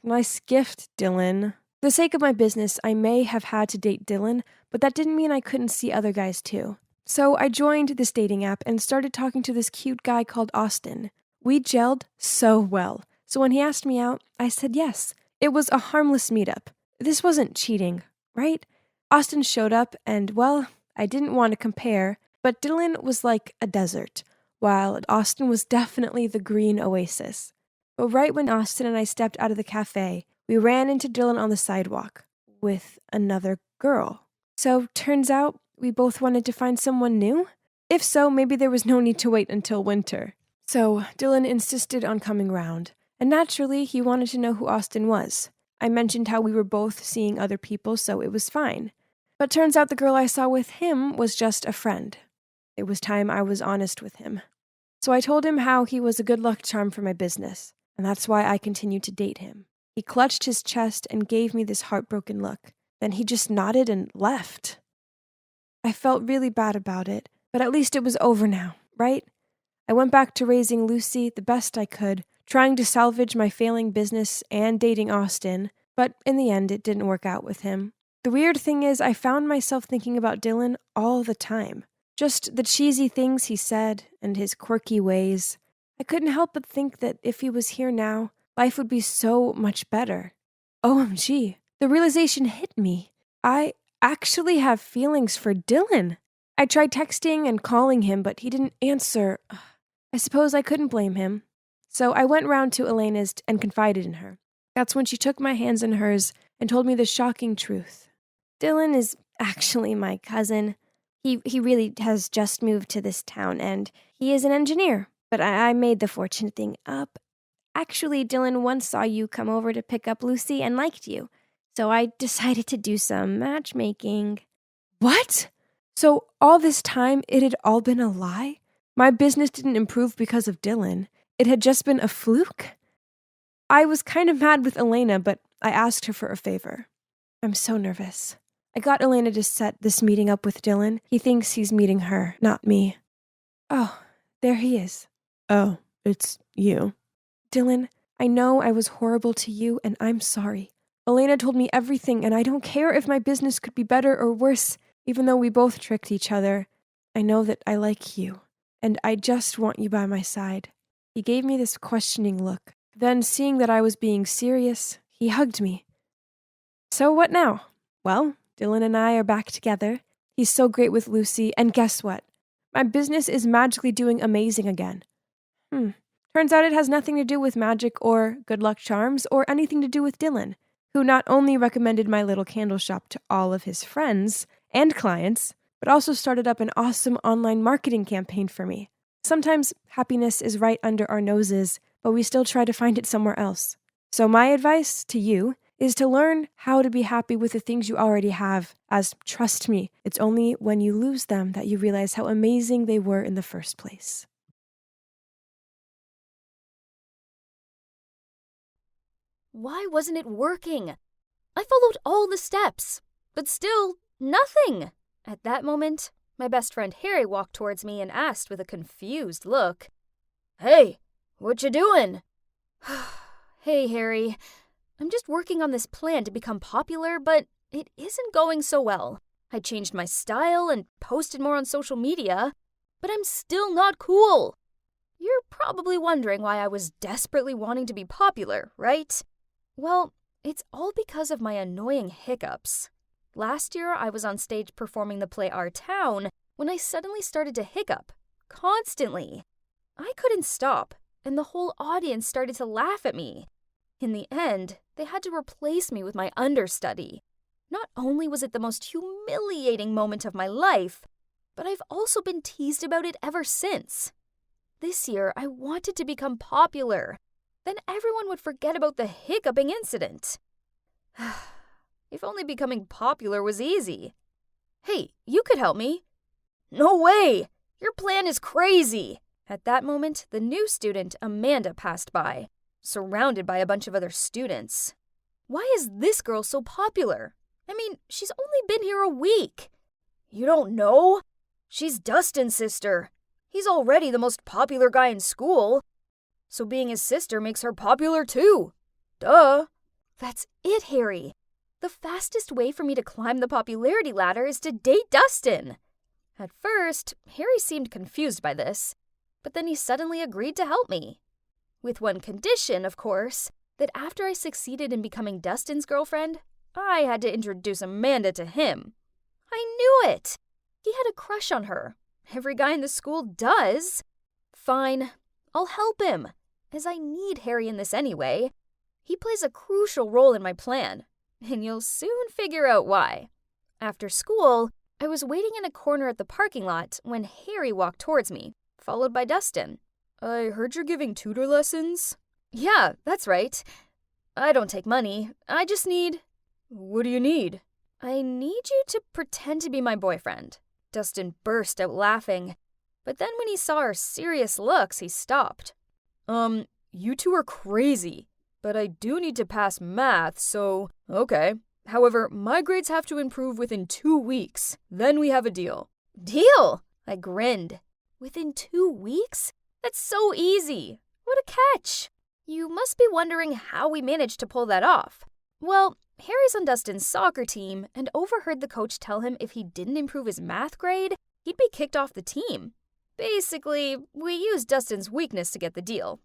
Nice gift, Dylan. For the sake of my business, I may have had to date Dylan, but that didn't mean I couldn't see other guys too. So I joined this dating app and started talking to this cute guy called Austin. We gelled so well. So when he asked me out, I said yes. It was a harmless meetup. This wasn't cheating, right? Austin showed up and, well, I didn't want to compare, but Dylan was like a desert, while Austin was definitely the green oasis. But right when Austin and I stepped out of the cafe, we ran into Dylan on the sidewalk with another girl. So turns out we both wanted to find someone new? If so, maybe there was no need to wait until winter. So Dylan insisted on coming round, and naturally he wanted to know who Austin was. I mentioned how we were both seeing other people, so it was fine. But turns out the girl I saw with him was just a friend. It was time I was honest with him. So I told him how he was a good luck charm for my business, and that's why I continued to date him. He clutched his chest and gave me this heartbroken look. Then he just nodded and left. I felt really bad about it, but at least it was over now, right? I went back to raising Lucy the best I could, trying to salvage my failing business and dating Austin, but in the end it didn't work out with him. The weird thing is I found myself thinking about Dylan all the time. Just the cheesy things he said and his quirky ways. I couldn't help but think that if he was here now, life would be so much better. OMG, the realization hit me. I actually have feelings for Dylan. I tried texting and calling him, but he didn't answer. I suppose I couldn't blame him. So I went round to Elena's and confided in her. That's when she took my hands in hers and told me the shocking truth. Dylan is actually my cousin. He really has just moved to this town, and he is an engineer. But I made the fortune thing up. Actually, Dylan once saw you come over to pick up Lucy and liked you. So I decided to do some matchmaking. What? So all this time it had all been a lie? My business didn't improve because of Dylan. It had just been a fluke? I was kind of mad with Elena, but I asked her for a favor. I'm so nervous. I got Elena to set this meeting up with Dylan. He thinks he's meeting her, not me. Oh, there he is. Oh, it's you. Dylan, I know I was horrible to you, and I'm sorry. Elena told me everything, and I don't care if my business could be better or worse, even though we both tricked each other. I know that I like you, and I just want you by my side. He gave me this questioning look. Then, seeing that I was being serious, he hugged me. So what now? Well, Dylan and I are back together. He's so great with Lucy, and guess what? My business is magically doing amazing again. Turns out it has nothing to do with magic or good luck charms or anything to do with Dylan, who not only recommended my little candle shop to all of his friends and clients, but also started up an awesome online marketing campaign for me. Sometimes happiness is right under our noses, but we still try to find it somewhere else. So my advice to you is to learn how to be happy with the things you already have, as, trust me, it's only when you lose them that you realize how amazing they were in the first place. Why wasn't it working? I followed all the steps, but still nothing. At that moment, my best friend Harry walked towards me and asked with a confused look, "Hey, what you doing?" "Hey, Harry. I'm just working on this plan to become popular, but it isn't going so well. I changed my style and posted more on social media, but I'm still not cool." You're probably wondering why I was desperately wanting to be popular, right? Well, it's all because of my annoying hiccups. Last year, I was on stage performing the play Our Town when I suddenly started to hiccup, constantly. I couldn't stop, and the whole audience started to laugh at me. In the end, they had to replace me with my understudy. Not only was it the most humiliating moment of my life, but I've also been teased about it ever since. this year I wanted to become popular. Then everyone would forget about the hiccuping incident. If only becoming popular was easy. Hey, you could help me. No way! Your plan is crazy! At that moment, the new student, Amanda, passed by, surrounded by a bunch of other students. Why is this girl so popular? I mean, she's only been here a week. You don't know? She's Dustin's sister. He's already the most popular guy in school. So being his sister makes her popular too. Duh. That's it, Harry. The fastest way for me to climb the popularity ladder is to date Dustin. At first, Harry seemed confused by this, but then he suddenly agreed to help me. With one condition, of course, that after I succeeded in becoming Dustin's girlfriend, I had to introduce Amanda to him. I knew it! He had a crush on her. Every guy in the school does. Fine, I'll help him, as I need Harry in this anyway. He plays a crucial role in my plan, and you'll soon figure out why. After school, I was waiting in a corner at the parking lot when Harry walked towards me, followed by Dustin. I heard you're giving tutor lessons? Yeah, that's right. I don't take money. I just need... What do you need? I need you to pretend to be my boyfriend. Dustin burst out laughing, but then when he saw our serious looks, he stopped. You two are crazy, but I do need to pass math, so... Okay. However, my grades have to improve within 2 weeks. Then we have a deal. Deal? I grinned. Within 2 weeks? That's so easy. What a catch. You must be wondering how we managed to pull that off. Well, Harry's on Dustin's soccer team and overheard the coach tell him if he didn't improve his math grade, he'd be kicked off the team. Basically, we used Dustin's weakness to get the deal.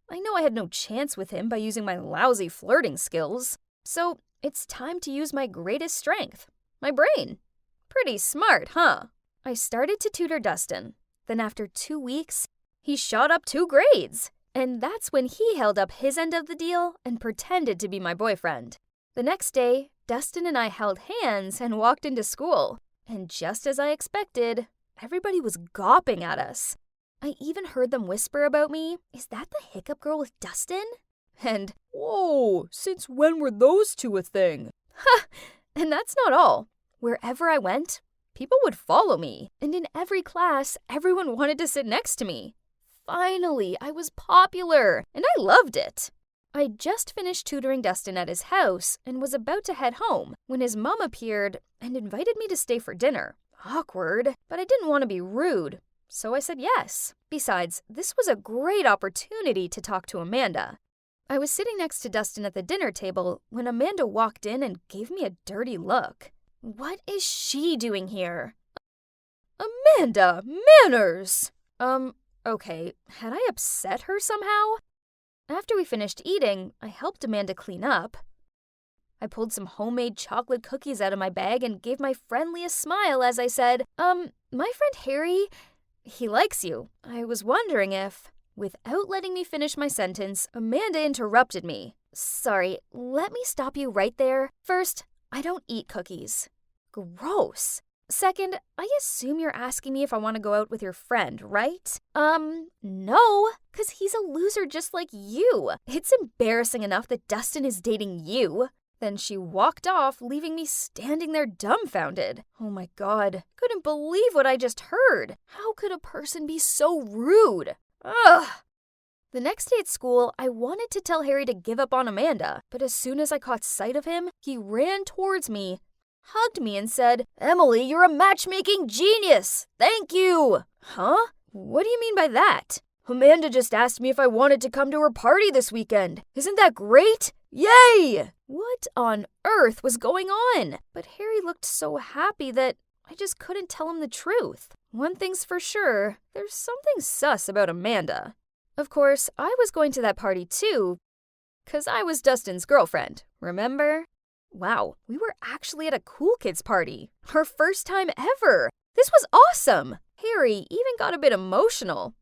I know I had no chance with him by using my lousy flirting skills. So, it's time to use my greatest strength, my brain. Pretty smart, huh? I started to tutor Dustin. Then after 2 weeks, he shot up 2 grades. And that's when he held up his end of the deal and pretended to be my boyfriend. The next day, Dustin and I held hands and walked into school. And just as I expected, everybody was gawping at us. I even heard them whisper about me, "Is that the hiccup girl with Dustin?" And, "Whoa, since when were those two a thing?" Ha! And that's not all. Wherever I went, people would follow me. And in every class, everyone wanted to sit next to me. Finally, I was popular, and I loved it. I just finished tutoring Dustin at his house and was about to head home when his mom appeared and invited me to stay for dinner. Awkward, but I didn't want to be rude, so I said yes. Besides, this was a great opportunity to talk to Amanda. I was sitting next to Dustin at the dinner table when Amanda walked in and gave me a dirty look. What is she doing here? Amanda, manners! Okay, had I upset her somehow? After we finished eating, I helped Amanda clean up. I pulled some homemade chocolate cookies out of my bag and gave my friendliest smile as I said, my friend Harry, he likes you. I was wondering if... Without letting me finish my sentence, Amanda interrupted me. Sorry, let me stop you right there. First, I don't eat cookies. Gross. Second, I assume you're asking me if I want to go out with your friend, right? No, because he's a loser just like you. It's embarrassing enough that Dustin is dating you. Then she walked off, leaving me standing there dumbfounded. Oh my god, couldn't believe what I just heard. How could a person be so rude? Ugh. The next day at school, I wanted to tell Harry to give up on Amanda, but as soon as I caught sight of him, he ran towards me, hugged me, and said, "Emily, you're a matchmaking genius! Thank you!" Huh? What do you mean by that? Amanda just asked me if I wanted to come to her party this weekend. Isn't that great? Yay! What on earth was going on? But Harry looked so happy that I just couldn't tell him the truth. One thing's for sure, there's something sus about Amanda. Of course, I was going to that party too, 'cause I was Dustin's girlfriend, remember? Wow, we were actually at a cool kids party. Our first time ever. This was awesome. Harry even got a bit emotional.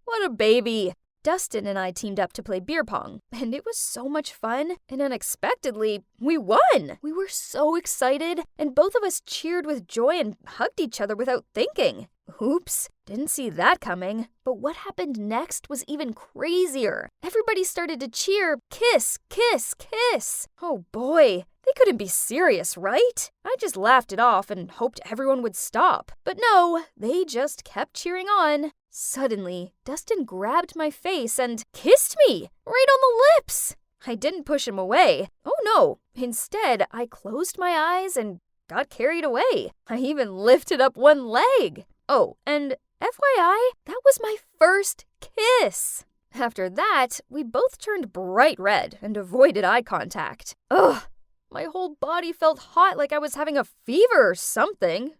What a baby. Dustin and I teamed up to play beer pong, and it was so much fun, and unexpectedly, we won! We were so excited, and both of us cheered with joy and hugged each other without thinking. Oops, didn't see that coming. But what happened next was even crazier. Everybody started to cheer, kiss, kiss, kiss. Oh boy, they couldn't be serious, right? I just laughed it off and hoped everyone would stop. But no, they just kept cheering on. Suddenly, Dustin grabbed my face and kissed me right on the lips. I didn't push him away. Oh no, instead, I closed my eyes and got carried away. I even lifted up one leg. Oh, and FYI, that was my first kiss. After that, we both turned bright red and avoided eye contact. Ugh, my whole body felt hot like I was having a fever or something.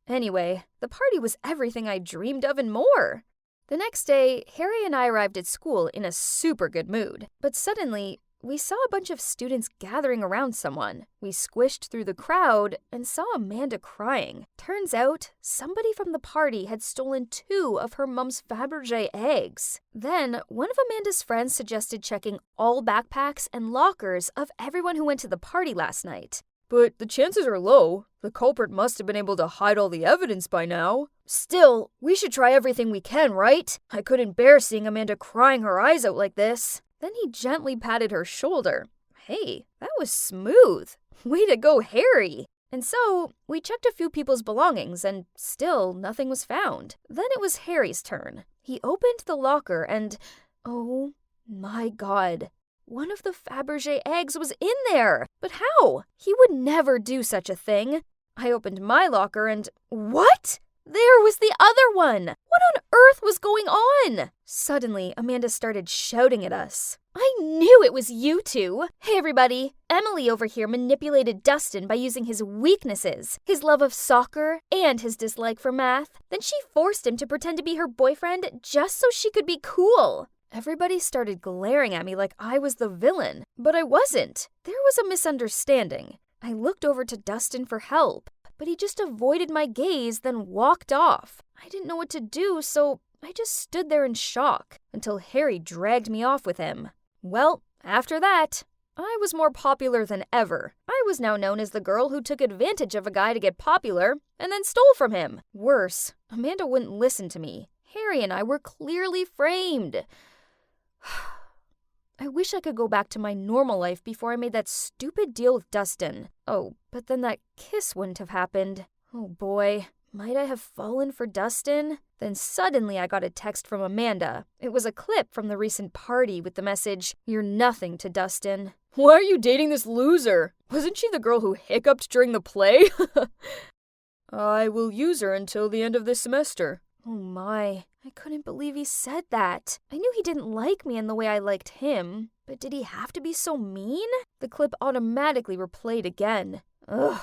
Anyway, the party was everything I dreamed of and more. The next day, Harry and I arrived at school in a super good mood. But suddenly, we saw a bunch of students gathering around someone. We squished through the crowd and saw Amanda crying. Turns out, somebody from the party had stolen 2 of her mom's Fabergé eggs. Then, one of Amanda's friends suggested checking all backpacks and lockers of everyone who went to the party last night. But the chances are low. The culprit must have been able to hide all the evidence by now. Still, we should try everything we can, right? I couldn't bear seeing Amanda crying her eyes out like this. Then he gently patted her shoulder. Hey, that was smooth. Way to go, Harry. And so, we checked a few people's belongings and still nothing was found. Then it was Harry's turn. He opened the locker and, oh my God, one of the Fabergé eggs was in there. But how? He would never do such a thing. I opened my locker and, what? There was the other one! What on earth was going on? Suddenly, Amanda started shouting at us. I knew it was you two! Hey everybody, Emily over here manipulated Dustin by using his weaknesses, his love of soccer and his dislike for math. Then she forced him to pretend to be her boyfriend just so she could be cool. Everybody started glaring at me like I was the villain, but I wasn't. There was a misunderstanding. I looked over to Dustin for help, but he just avoided my gaze, then walked off. I didn't know what to do, so I just stood there in shock until Harry dragged me off with him. Well, after that, I was more popular than ever. I was now known as the girl who took advantage of a guy to get popular and then stole from him. Worse, Amanda wouldn't listen to me. Harry and I were clearly framed. I wish I could go back to my normal life before I made that stupid deal with Dustin. Oh, but then that kiss wouldn't have happened. Oh boy, might I have fallen for Dustin? Then suddenly I got a text from Amanda. It was a clip from the recent party with the message, "You're nothing to Dustin." Why are you dating this loser? Wasn't she the girl who hiccuped during the play? I will use her until the end of this semester. Oh my, I couldn't believe he said that. I knew he didn't like me in the way I liked him, but did he have to be so mean? The clip automatically replayed again. Ugh,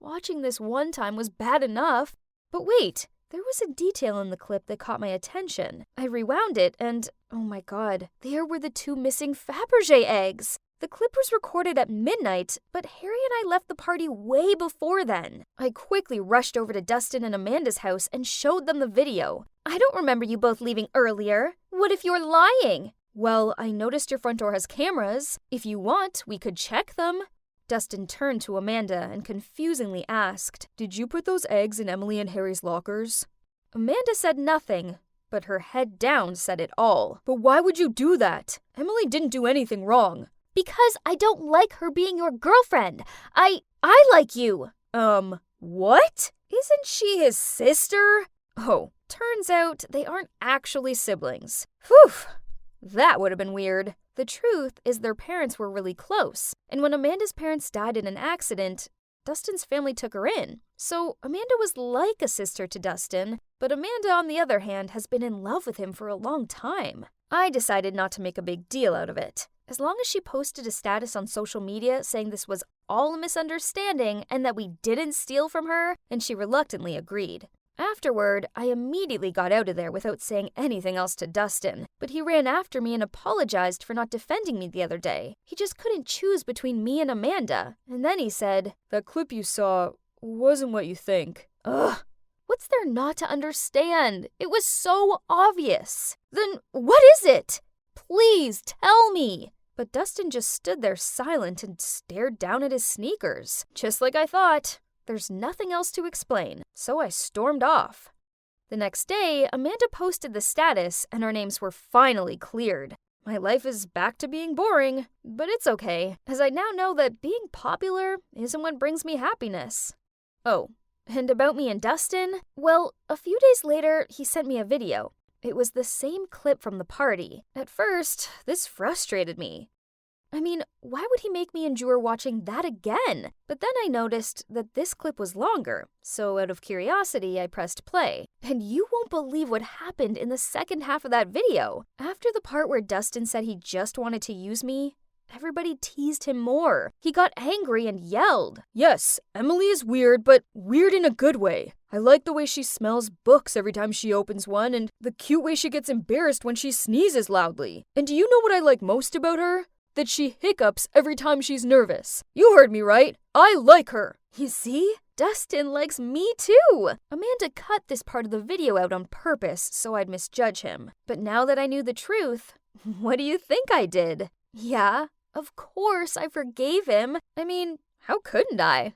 watching this one time was bad enough. But wait, there was a detail in the clip that caught my attention. I rewound it and, oh my God, there were the 2 missing Fabergé eggs. The clip was recorded at midnight, but Harry and I left the party way before then. I quickly rushed over to Dustin and Amanda's house and showed them the video. I don't remember you both leaving earlier. What if you're lying? Well, I noticed your front door has cameras. If you want, we could check them. Dustin turned to Amanda and confusingly asked, Did you put those eggs in Emily and Harry's lockers? Amanda said nothing, but her head down said it all. But why would you do that? Emily didn't do anything wrong. Because I don't like her being your girlfriend. I like you. What? Isn't she his sister? Oh, turns out they aren't actually siblings. Whew, that would have been weird. The truth is their parents were really close, and when Amanda's parents died in an accident, Dustin's family took her in. So Amanda was like a sister to Dustin, but Amanda, on the other hand, has been in love with him for a long time. I decided not to make a big deal out of it. As long as she posted a status on social media saying this was all a misunderstanding and that we didn't steal from her, and she reluctantly agreed. Afterward, I immediately got out of there without saying anything else to Dustin, but he ran after me and apologized for not defending me the other day. He just couldn't choose between me and Amanda. And then he said, That clip you saw wasn't what you think. Ugh. What's there not to understand? It was so obvious. Then what is it? Please tell me. But Dustin just stood there silent and stared down at his sneakers. Just like I thought. There's nothing else to explain, so I stormed off. The next day, Amanda posted the status and our names were finally cleared. My life is back to being boring, but it's okay, as I now know that being popular isn't what brings me happiness. Oh, and about me and Dustin? Well, a few days later, he sent me a video. It was the same clip from the party. At first, this frustrated me. I mean, why would he make me endure watching that again? But then I noticed that this clip was longer, so out of curiosity, I pressed play. And you won't believe what happened in the second half of that video. After the part where Dustin said he just wanted to use me, everybody teased him more. He got angry and yelled. Yes, Emily is weird, but weird in a good way. I like the way she smells books every time she opens one, and the cute way she gets embarrassed when she sneezes loudly. And do you know what I like most about her? That she hiccups every time she's nervous. You heard me right. I like her. You see? Dustin likes me too. Amanda cut this part of the video out on purpose so I'd misjudge him. But now that I knew the truth, what do you think I did? Yeah, of course I forgave him. I mean, how couldn't I?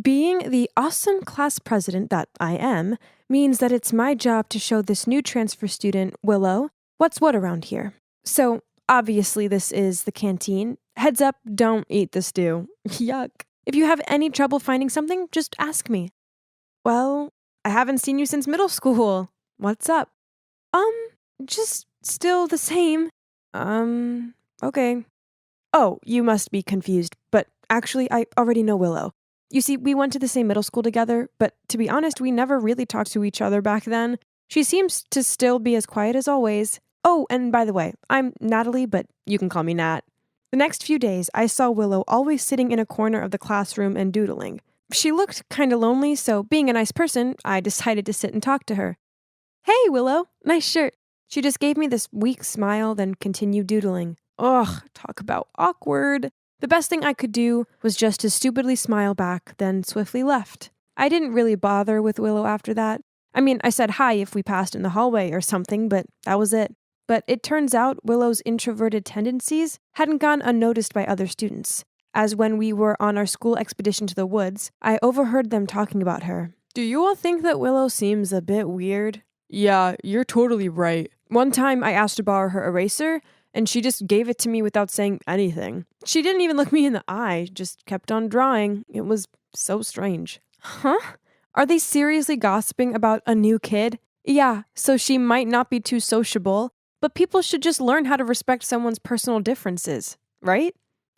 Being the awesome class president that I am means that it's my job to show this new transfer student, Willow, what's what around here. So, obviously this is the canteen. Heads up, don't eat the stew. Yuck. If you have any trouble finding something, just ask me. Well, I haven't seen you since middle school. What's up? Just still the same. Okay. Oh, you must be confused, but actually I already know Willow. You see, we went to the same middle school together, but to be honest, we never really talked to each other back then. She seems to still be as quiet as always. Oh, and by the way, I'm Natalie, but you can call me Nat. The next few days, I saw Willow always sitting in a corner of the classroom and doodling. She looked kinda lonely, so being a nice person, I decided to sit and talk to her. Hey, Willow, nice shirt. She just gave me this weak smile, then continued doodling. Ugh, talk about awkward. The best thing I could do was just to stupidly smile back, then swiftly left. I didn't really bother with Willow after that. I mean, I said hi if we passed in the hallway or something, but that was it. But it turns out Willow's introverted tendencies hadn't gone unnoticed by other students, as when we were on our school expedition to the woods, I overheard them talking about her. Do you all think that Willow seems a bit weird? Yeah, you're totally right. One time I asked to borrow her eraser, and she just gave it to me without saying anything. She didn't even look me in the eye, just kept on drawing. It was so strange. Huh? Are they seriously gossiping about a new kid? Yeah, so she might not be too sociable, but people should just learn how to respect someone's personal differences, right?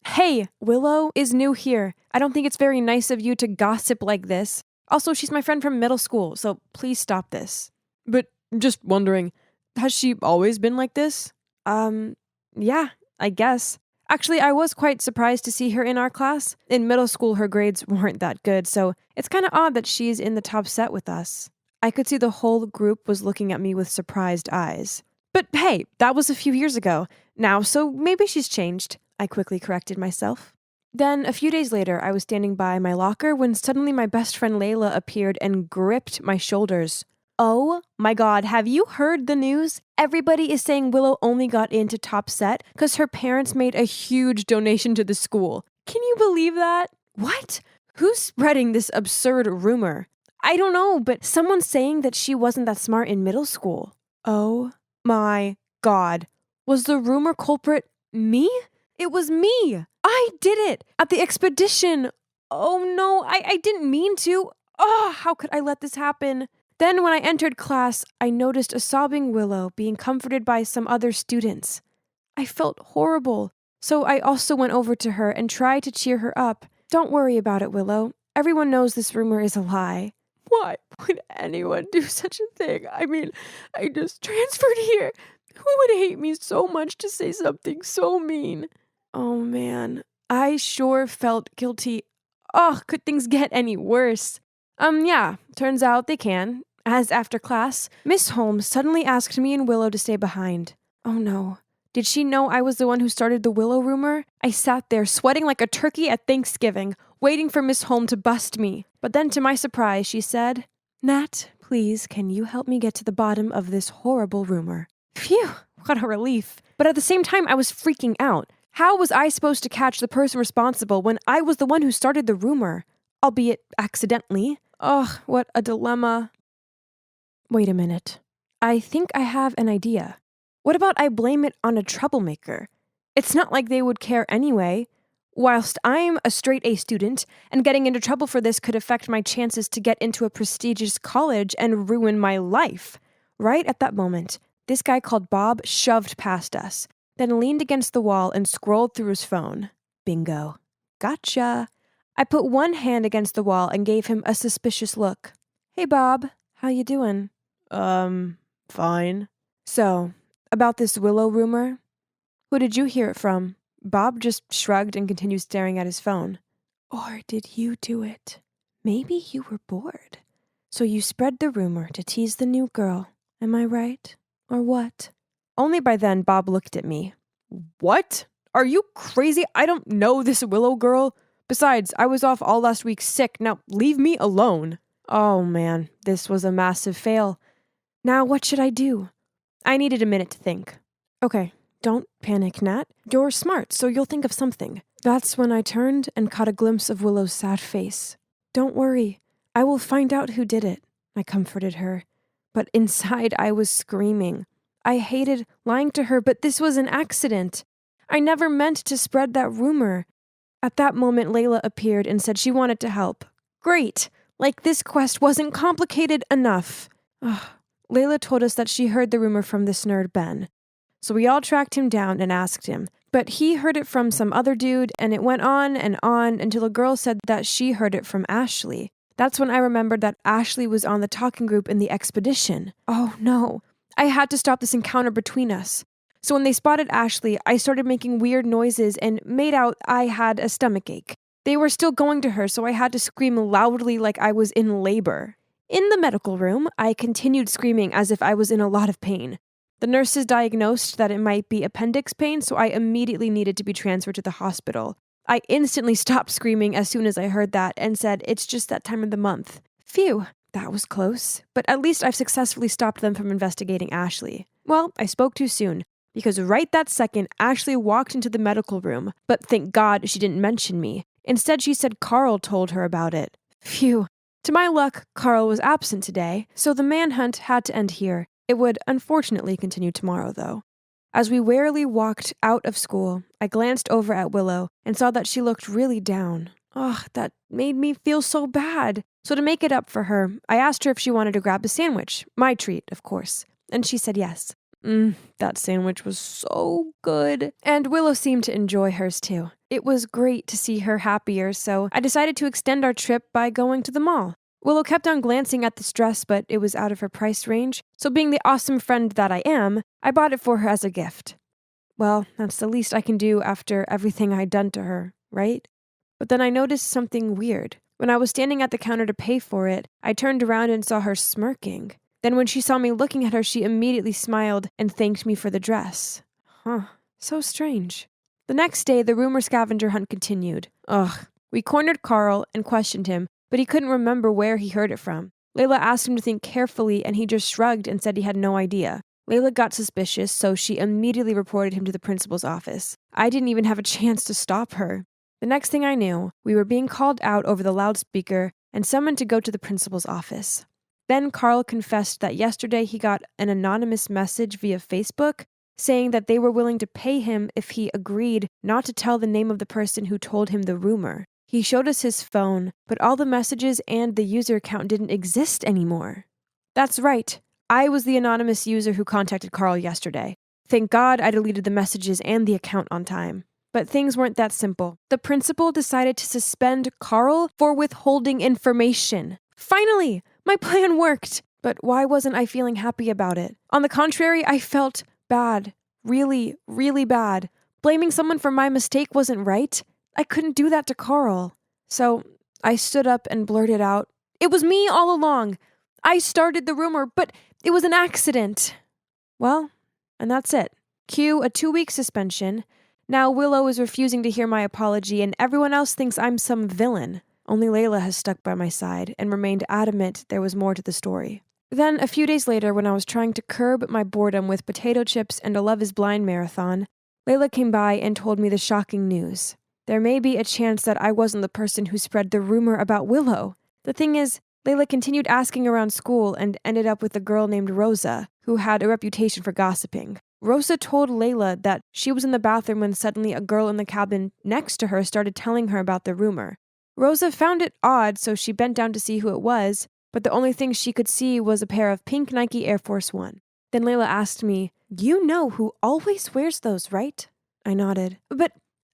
Hey, Willow is new here. I don't think it's very nice of you to gossip like this. Also, she's my friend from middle school, so please stop this. But just wondering, has she always been like this? Yeah, I guess. Actually, I was quite surprised to see her in our class. In middle school, her grades weren't that good, so it's kind of odd that she's in the top set with us. I could see the whole group was looking at me with surprised eyes. But hey, that was a few years ago now, so maybe she's changed. I quickly corrected myself. Then, a few days later, I was standing by my locker when suddenly my best friend Layla appeared and gripped my shoulders. Oh my god, have you heard the news? Everybody is saying Willow only got into top set because her parents made a huge donation to the school. Can you believe that? What? Who's spreading this absurd rumor? I don't know, but someone's saying that she wasn't that smart in middle school. Oh my god. Was the rumor culprit me? It was me. I did it at the expedition. Oh no, I didn't mean to. Oh, how could I let this happen? Then when I entered class, I noticed a sobbing Willow being comforted by some other students. I felt horrible, so I also went over to her and tried to cheer her up. Don't worry about it, Willow. Everyone knows this rumor is a lie. Why would anyone do such a thing? I mean, I just transferred here. Who would hate me so much to say something so mean? Oh man, I sure felt guilty. Oh, could things get any worse? Yeah, turns out they can. As after class, Miss Holmes suddenly asked me and Willow to stay behind. Oh no. Did she know I was the one who started the Willow rumor? I sat there sweating like a turkey at Thanksgiving, waiting for Miss Holmes to bust me. But then to my surprise, she said, Nat, please, can you help me get to the bottom of this horrible rumor? Phew, what a relief. But at the same time, I was freaking out. How was I supposed to catch the person responsible when I was the one who started the rumor? Albeit accidentally. Ugh, what a dilemma. Wait a minute. I think I have an idea. What about I blame it on a troublemaker? It's not like they would care anyway. Whilst I'm a straight A student, and getting into trouble for this could affect my chances to get into a prestigious college and ruin my life. Right at that moment, this guy called Bob shoved past us, then leaned against the wall and scrolled through his phone. Bingo. Gotcha. I put one hand against the wall and gave him a suspicious look. Hey Bob, how you doing? Fine. So, about this Willow rumor? Who did you hear it from? Bob just shrugged and continued staring at his phone. Or did you do it? Maybe you were bored. So you spread the rumor to tease the new girl. Am I right? Or what? Only by then Bob looked at me. What? Are you crazy? I don't know this Willow girl. Besides, I was off all last week sick. Now leave me alone. Oh man, this was a massive fail. Now what should I do? I needed a minute to think. Okay, don't panic, Nat. You're smart, so you'll think of something. That's when I turned and caught a glimpse of Willow's sad face. Don't worry, I will find out who did it, I comforted her. But inside I was screaming. I hated lying to her, but this was an accident. I never meant to spread that rumor. At that moment, Layla appeared and said she wanted to help. Great! Like this quest wasn't complicated enough. Ugh. Layla told us that she heard the rumor from this nerd Ben. So we all tracked him down and asked him. But he heard it from some other dude, and it went on until a girl said that she heard it from Ashley. That's when I remembered that Ashley was on the talking group in the expedition. Oh no. I had to stop this encounter between us. So when they spotted Ashley, I started making weird noises and made out I had a stomachache. They were still going to her, so I had to scream loudly like I was in labor. In the medical room, I continued screaming as if I was in a lot of pain. The nurses diagnosed that it might be appendix pain, so I immediately needed to be transferred to the hospital. I instantly stopped screaming as soon as I heard that and said, it's just that time of the month. Phew, that was close. But at least I've successfully stopped them from investigating Ashley. Well, I spoke too soon, because right that second, Ashley walked into the medical room, but thank God she didn't mention me. Instead, she said Carl told her about it. Phew. To my luck, Carl was absent today, so the manhunt had to end here. It would unfortunately continue tomorrow, though. As we warily walked out of school, I glanced over at Willow and saw that she looked really down. Ugh, that made me feel so bad. So to make it up for her, I asked her if she wanted to grab a sandwich. My treat, of course. And she said yes. That sandwich was so good. And Willow seemed to enjoy hers too. It was great to see her happier, so I decided to extend our trip by going to the mall. Willow kept on glancing at this dress, but it was out of her price range, so being the awesome friend that I am, I bought it for her as a gift. Well, that's the least I can do after everything I'd done to her, right? But then I noticed something weird. When I was standing at the counter to pay for it, I turned around and saw her smirking. Then when she saw me looking at her, she immediately smiled and thanked me for the dress. So strange. The next day, the rumor scavenger hunt continued. We cornered Carl and questioned him, but he couldn't remember where he heard it from. Layla asked him to think carefully, and he just shrugged and said he had no idea. Layla got suspicious, so she immediately reported him to the principal's office. I didn't even have a chance to stop her. The next thing I knew, we were being called out over the loudspeaker and summoned to go to the principal's office. Then Carl confessed that yesterday he got an anonymous message via Facebook saying that they were willing to pay him if he agreed not to tell the name of the person who told him the rumor. He showed us his phone, but all the messages and the user account didn't exist anymore. That's right. I was the anonymous user who contacted Carl yesterday. Thank God I deleted the messages and the account on time. But things weren't that simple. The principal decided to suspend Carl for withholding information. Finally, my plan worked. But why wasn't I feeling happy about it? On the contrary, I felt bad. Really, really bad. Blaming someone for my mistake wasn't right. I couldn't do that to Carl. So I stood up and blurted out, "It was me all along. I started the rumor, but it was an accident." Well, and that's it. Cue a 2-week suspension. Now Willow is refusing to hear my apology, and everyone else thinks I'm some villain. Only Layla has stuck by my side and remained adamant there was more to the story. Then, a few days later, when I was trying to curb my boredom with potato chips and a Love is Blind marathon, Layla came by and told me the shocking news. There may be a chance that I wasn't the person who spread the rumor about Willow. The thing is, Layla continued asking around school and ended up with a girl named Rosa, who had a reputation for gossiping. Rosa told Layla that she was in the bathroom when suddenly a girl in the cabin next to her started telling her about the rumor. Rosa found it odd, so she bent down to see who it was, but the only thing she could see was a pair of pink Nike Air Force One. Then Layla asked me, "You know who always wears those, right?" I nodded. "But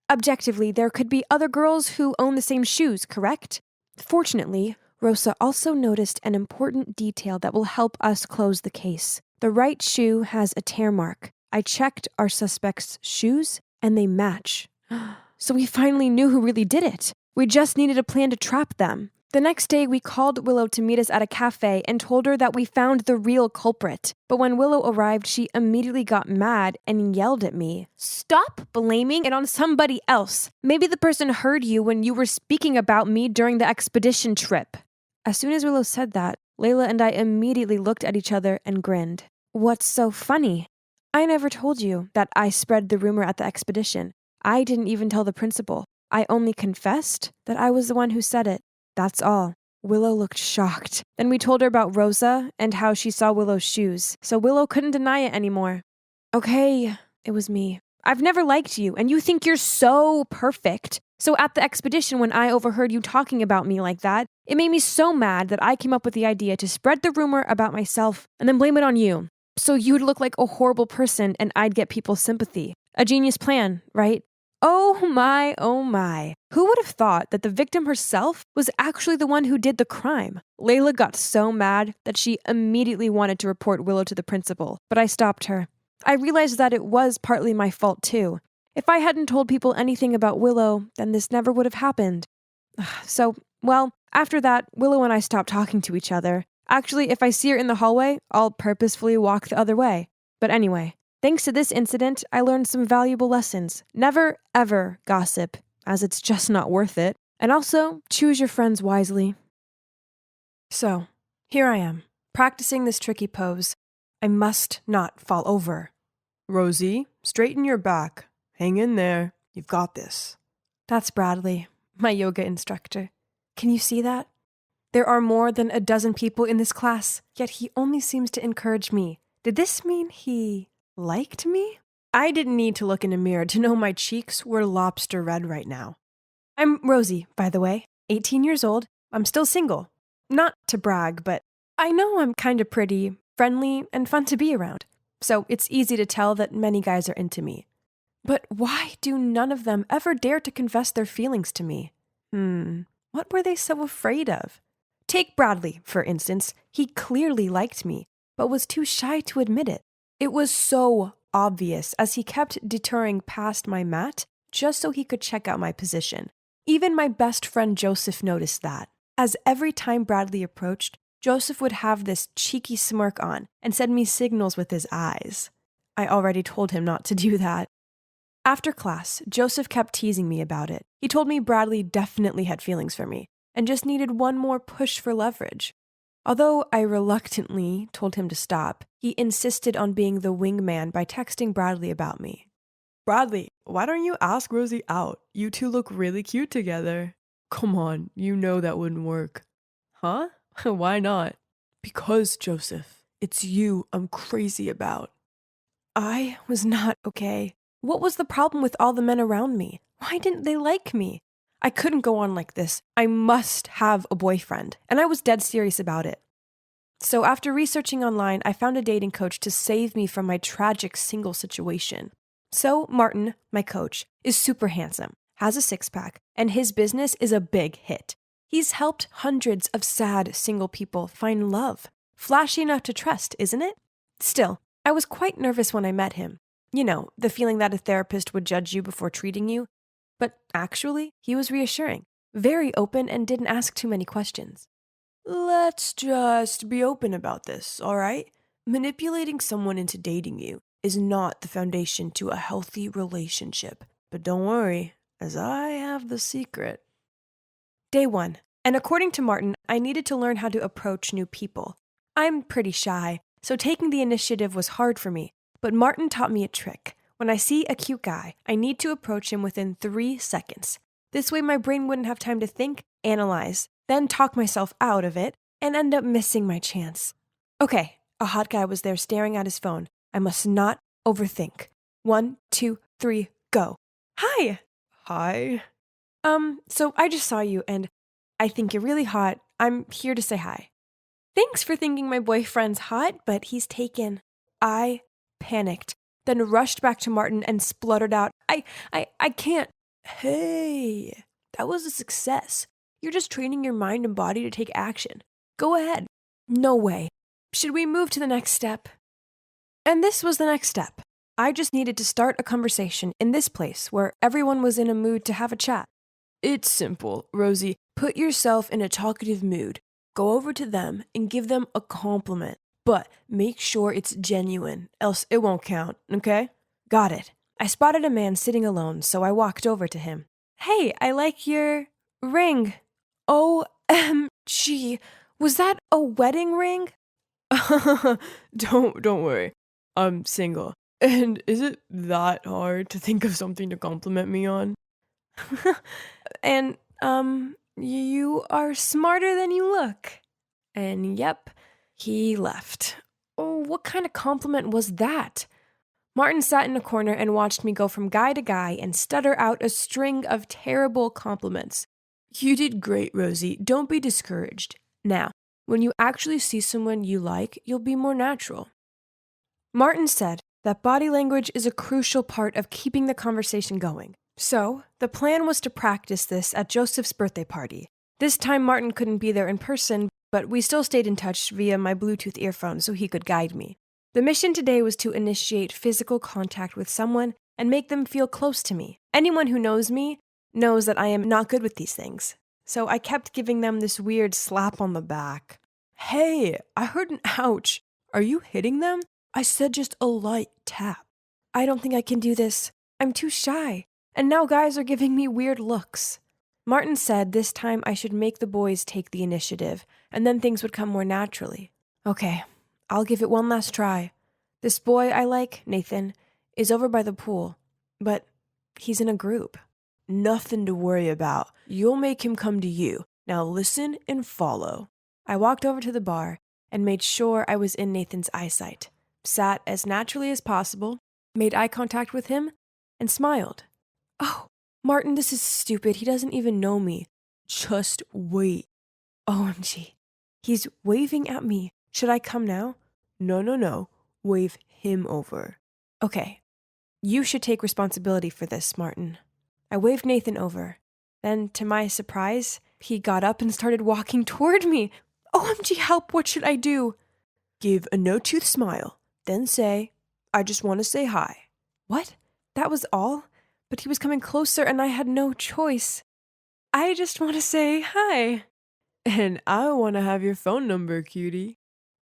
objectively, there could be other girls who own the same shoes, correct?" Fortunately, Rosa also noticed an important detail that will help us close the case. The right shoe has a tear mark. I checked our suspects' shoes, and they match. So we finally knew who really did it. We just needed a plan to trap them. The next day, we called Willow to meet us at a cafe and told her that we found the real culprit. But when Willow arrived, she immediately got mad and yelled at me. "Stop blaming it on somebody else. Maybe the person heard you when you were speaking about me during the expedition trip." As soon as Willow said that, Layla and I immediately looked at each other and grinned. "What's so funny? I never told you that I spread the rumor at the expedition. I didn't even tell the principal. I only confessed that I was the one who said it. That's all." Willow looked shocked. Then we told her about Rosa and how she saw Willow's shoes, so Willow couldn't deny it anymore. "Okay, it was me. I've never liked you, and you think you're so perfect. So at the expedition, when I overheard you talking about me like that, it made me so mad that I came up with the idea to spread the rumor about myself and then blame it on you. So you'd look like a horrible person and I'd get people's sympathy. A genius plan, right?" Oh my, oh my. Who would have thought that the victim herself was actually the one who did the crime? Layla got so mad that she immediately wanted to report Willow to the principal, but I stopped her. I realized that it was partly my fault too. If I hadn't told people anything about Willow, then this never would have happened. So, well, after that, Willow and I stopped talking to each other. Actually, if I see her in the hallway, I'll purposefully walk the other way. But anyway, thanks to this incident, I learned some valuable lessons. Never, ever gossip, as it's just not worth it. And also, choose your friends wisely. So, here I am, practicing this tricky pose. I must not fall over. "Rosie, straighten your back. Hang in there. You've got this." That's Bradley, my yoga instructor. Can you see that? There are more than a dozen people in this class, yet he only seems to encourage me. Did this mean he liked me? I didn't need to look in a mirror to know my cheeks were lobster red right now. I'm Rosie, by the way, 18 years old. I'm still single. Not to brag, but I know I'm kind of pretty, friendly, and fun to be around. So it's easy to tell that many guys are into me. But why do none of them ever dare to confess their feelings to me? What were they so afraid of? Take Bradley, for instance. He clearly liked me, but was too shy to admit it. It was so obvious as he kept deterring past my mat just so he could check out my position. Even my best friend Joseph noticed that. As every time Bradley approached, Joseph would have this cheeky smirk on and send me signals with his eyes. I already told him not to do that. After class, Joseph kept teasing me about it. He told me Bradley definitely had feelings for me and just needed one more push for leverage. Although I reluctantly told him to stop, he insisted on being the wingman by texting Bradley about me. "Bradley, why don't you ask Rosie out? You two look really cute together." "Come on, you know that wouldn't work." "Huh? Why not?" "Because, Joseph, it's you I'm crazy about." I was not okay. What was the problem with all the men around me? Why didn't they like me? I couldn't go on like this. I must have a boyfriend, and I was dead serious about it. So after researching online, I found a dating coach to save me from my tragic single situation. So Martin, my coach, is super handsome, has a six-pack, and his business is a big hit. He's helped hundreds of sad single people find love. Flashy enough to trust, isn't it? Still, I was quite nervous when I met him. You know, the feeling that a therapist would judge you before treating you. But actually, he was reassuring, very open, and didn't ask too many questions. Let's just be open about this, all right? Manipulating someone into dating you is not the foundation to a healthy relationship. But don't worry, as I have the secret. Day 1. And according to Martin, I needed to learn how to approach new people. I'm pretty shy, so taking the initiative was hard for me. But Martin taught me a trick. When I see a cute guy, I need to approach him within 3 seconds. This way my brain wouldn't have time to think, analyze, then talk myself out of it, and end up missing my chance. Okay, a hot guy was there staring at his phone. I must not overthink. 1, 2, 3, go. Hi! Hi. So I just saw you and I think you're really hot. I'm here to say hi. Thanks for thinking my boyfriend's hot, but he's taken. I panicked, then rushed back to Martin and spluttered out, I can't. Hey, that was a success. You're just training your mind and body to take action. Go ahead. No way. Should we move to the next step? And this was the next step. I just needed to start a conversation in this place where everyone was in a mood to have a chat. It's simple, Rosie. Put yourself in a talkative mood. Go over to them and give them a compliment. But make sure it's genuine, else it won't count, okay? Got it. I spotted a man sitting alone, so I walked over to him. Hey, I like your ring. OMG. Was that a wedding ring? Don't worry. I'm single. And is it that hard to think of something to compliment me on? And, you are smarter than you look. And yep, he left. Oh, what kind of compliment was that? Martin sat in a corner and watched me go from guy to guy and stutter out a string of terrible compliments. You did great, Rosie. Don't be discouraged. Now, when you actually see someone you like, you'll be more natural. Martin said that body language is a crucial part of keeping the conversation going. So, the plan was to practice this at Joseph's birthday party. This time Martin couldn't be there in person, but we still stayed in touch via my Bluetooth earphones so he could guide me. The mission today was to initiate physical contact with someone and make them feel close to me. Anyone who knows me knows that I am not good with these things. So I kept giving them this weird slap on the back. Hey, I heard an ouch. Are you hitting them? I said just a light tap. I don't think I can do this. I'm too shy. And now guys are giving me weird looks. Martin said this time I should make the boys take the initiative, and then things would come more naturally. Okay, I'll give it one last try. This boy I like, Nathan, is over by the pool, but he's in a group. Nothing to worry about. You'll make him come to you. Now listen and follow. I walked over to the bar and made sure I was in Nathan's eyesight, sat as naturally as possible, made eye contact with him, and smiled. Oh, Martin, this is stupid. He doesn't even know me. Just wait. OMG. He's waving at me. Should I come now? No. Wave him over. Okay. You should take responsibility for this, Martin. I waved Nathan over. Then, to my surprise, he got up and started walking toward me. OMG, help, what should I do? Give a no-tooth smile. Then say, I just want to say hi. What? That was all? But he was coming closer and I had no choice. I just want to say hi. And I want to have your phone number, cutie.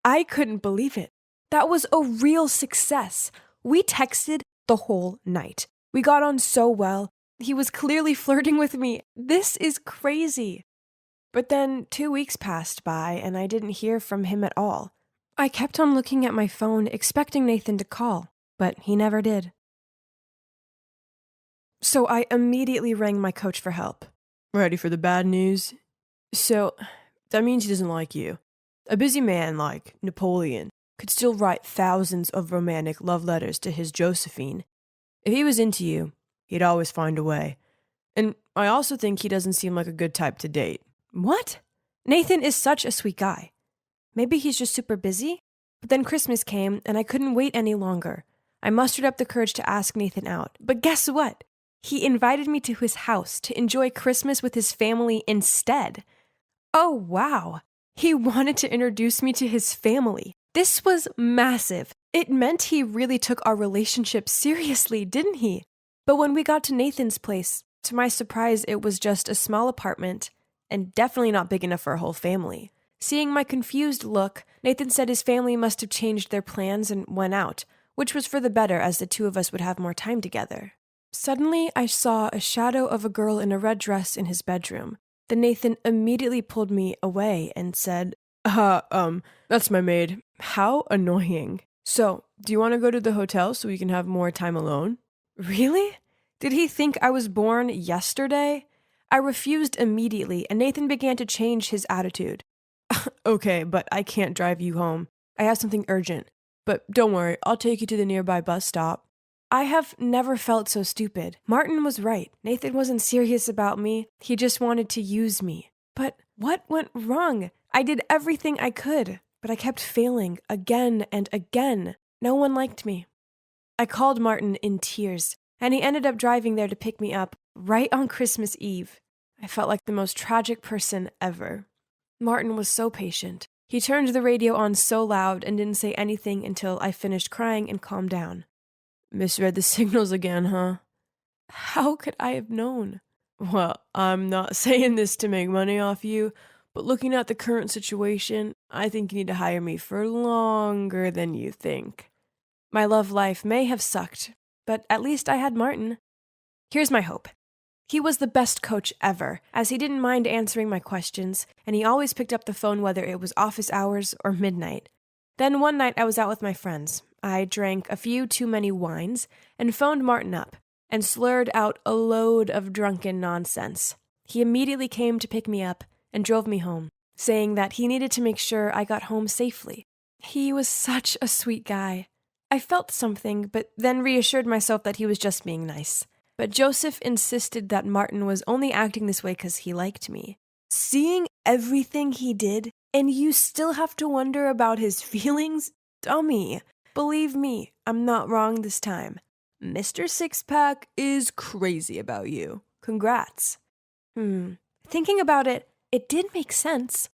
I couldn't believe it. That was a real success. We texted the whole night. We got on so well. He was clearly flirting with me. This is crazy. But then 2 weeks passed by and I didn't hear from him at all. I kept on looking at my phone, expecting Nathan to call, but he never did. So I immediately rang my coach for help. Ready for the bad news? So, that means he doesn't like you. A busy man like Napoleon could still write thousands of romantic love letters to his Josephine. If he was into you, he'd always find a way. And I also think he doesn't seem like a good type to date. What? Nathan is such a sweet guy. Maybe he's just super busy? But then Christmas came and I couldn't wait any longer. I mustered up the courage to ask Nathan out. But guess what? He invited me to his house to enjoy Christmas with his family instead. Oh, wow. He wanted to introduce me to his family. This was massive. It meant he really took our relationship seriously, didn't he? But when we got to Nathan's place, to my surprise, it was just a small apartment and definitely not big enough for a whole family. Seeing my confused look, Nathan said his family must have changed their plans and went out, which was for the better as the two of us would have more time together. Suddenly, I saw a shadow of a girl in a red dress in his bedroom. Then Nathan immediately pulled me away and said, That's my maid. How annoying. So, do you want to go to the hotel so we can have more time alone? Really? Did he think I was born yesterday? I refused immediately, and Nathan began to change his attitude. Okay, but I can't drive you home. I have something urgent. But don't worry, I'll take you to the nearby bus stop. I have never felt so stupid. Martin was right. Nathan wasn't serious about me. He just wanted to use me. But what went wrong? I did everything I could, but I kept failing again and again. No one liked me. I called Martin in tears, and he ended up driving there to pick me up right on Christmas Eve. I felt like the most tragic person ever. Martin was so patient. He turned the radio on so loud and didn't say anything until I finished crying and calmed down. Misread the signals again, huh? How could I have known? Well, I'm not saying this to make money off you, but looking at the current situation, I think you need to hire me for longer than you think. My love life may have sucked, but at least I had Martin. Here's my hope. He was the best coach ever, as he didn't mind answering my questions, and he always picked up the phone whether it was office hours or midnight. Then one night I was out with my friends. I drank a few too many wines and phoned Martin up and slurred out a load of drunken nonsense. He immediately came to pick me up and drove me home, saying that he needed to make sure I got home safely. He was such a sweet guy. I felt something, but then reassured myself that he was just being nice. But Joseph insisted that Martin was only acting this way because he liked me. Seeing everything he did, and you still have to wonder about his feelings? Dummy. Believe me, I'm not wrong this time. Mr. Sixpack is crazy about you. Congrats. Thinking about it, it did make sense.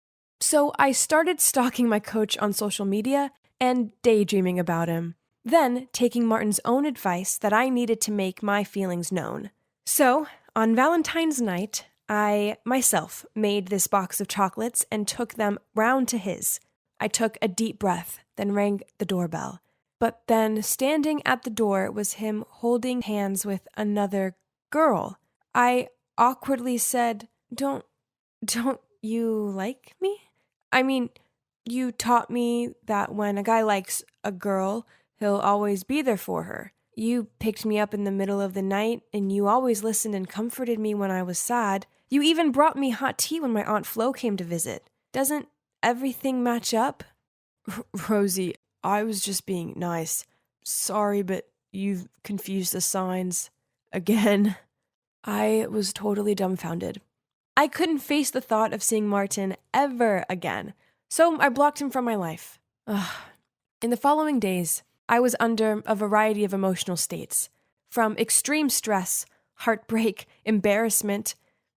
So I started stalking my coach on social media and daydreaming about him. Then taking Martin's own advice that I needed to make my feelings known. So, on Valentine's night, I myself made this box of chocolates and took them round to his. I took a deep breath, then rang the doorbell. But then standing at the door was him holding hands with another girl. I awkwardly said, Don't you like me? I mean, you taught me that when a guy likes a girl, he'll always be there for her. You picked me up in the middle of the night, and you always listened and comforted me when I was sad. You even brought me hot tea when my Aunt Flo came to visit. Doesn't everything match up? Rosie, I was just being nice. Sorry, but you've confused the signs. Again. I was totally dumbfounded. I couldn't face the thought of seeing Martin ever again, so I blocked him from my life. In the following days, I was under a variety of emotional states, from extreme stress, heartbreak, embarrassment,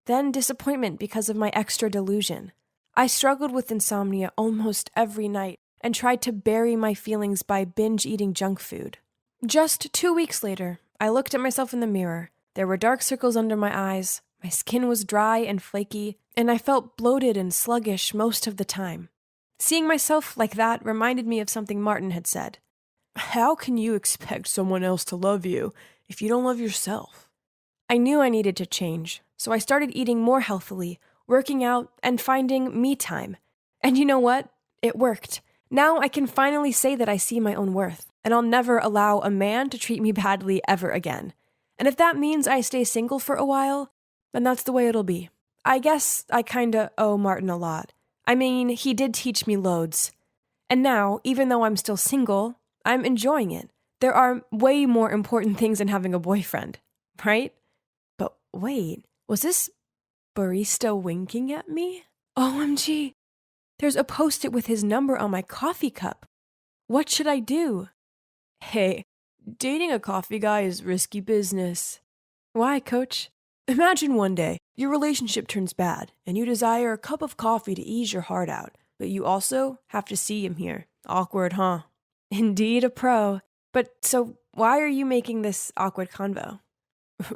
then disappointment because of my extra delusion. I struggled with insomnia almost every night and tried to bury my feelings by binge-eating junk food. Just 2 weeks later, I looked at myself in the mirror. There were dark circles under my eyes, my skin was dry and flaky, and I felt bloated and sluggish most of the time. Seeing myself like that reminded me of something Martin had said. How can you expect someone else to love you if you don't love yourself? I knew I needed to change, so I started eating more healthily, working out, and finding me time. And you know what? It worked. Now I can finally say that I see my own worth, and I'll never allow a man to treat me badly ever again. And if that means I stay single for a while, then that's the way it'll be. I guess I kinda owe Martin a lot. I mean, he did teach me loads. And now, even though I'm still single, I'm enjoying it. There are way more important things than having a boyfriend, right? But wait, was this barista winking at me? OMG, there's a post-it with his number on my coffee cup. What should I do? Hey, dating a coffee guy is risky business. Why, coach? Imagine one day your relationship turns bad and you desire a cup of coffee to ease your heart out, but you also have to see him here. Awkward, huh? Indeed a pro. But so why are you making this awkward convo?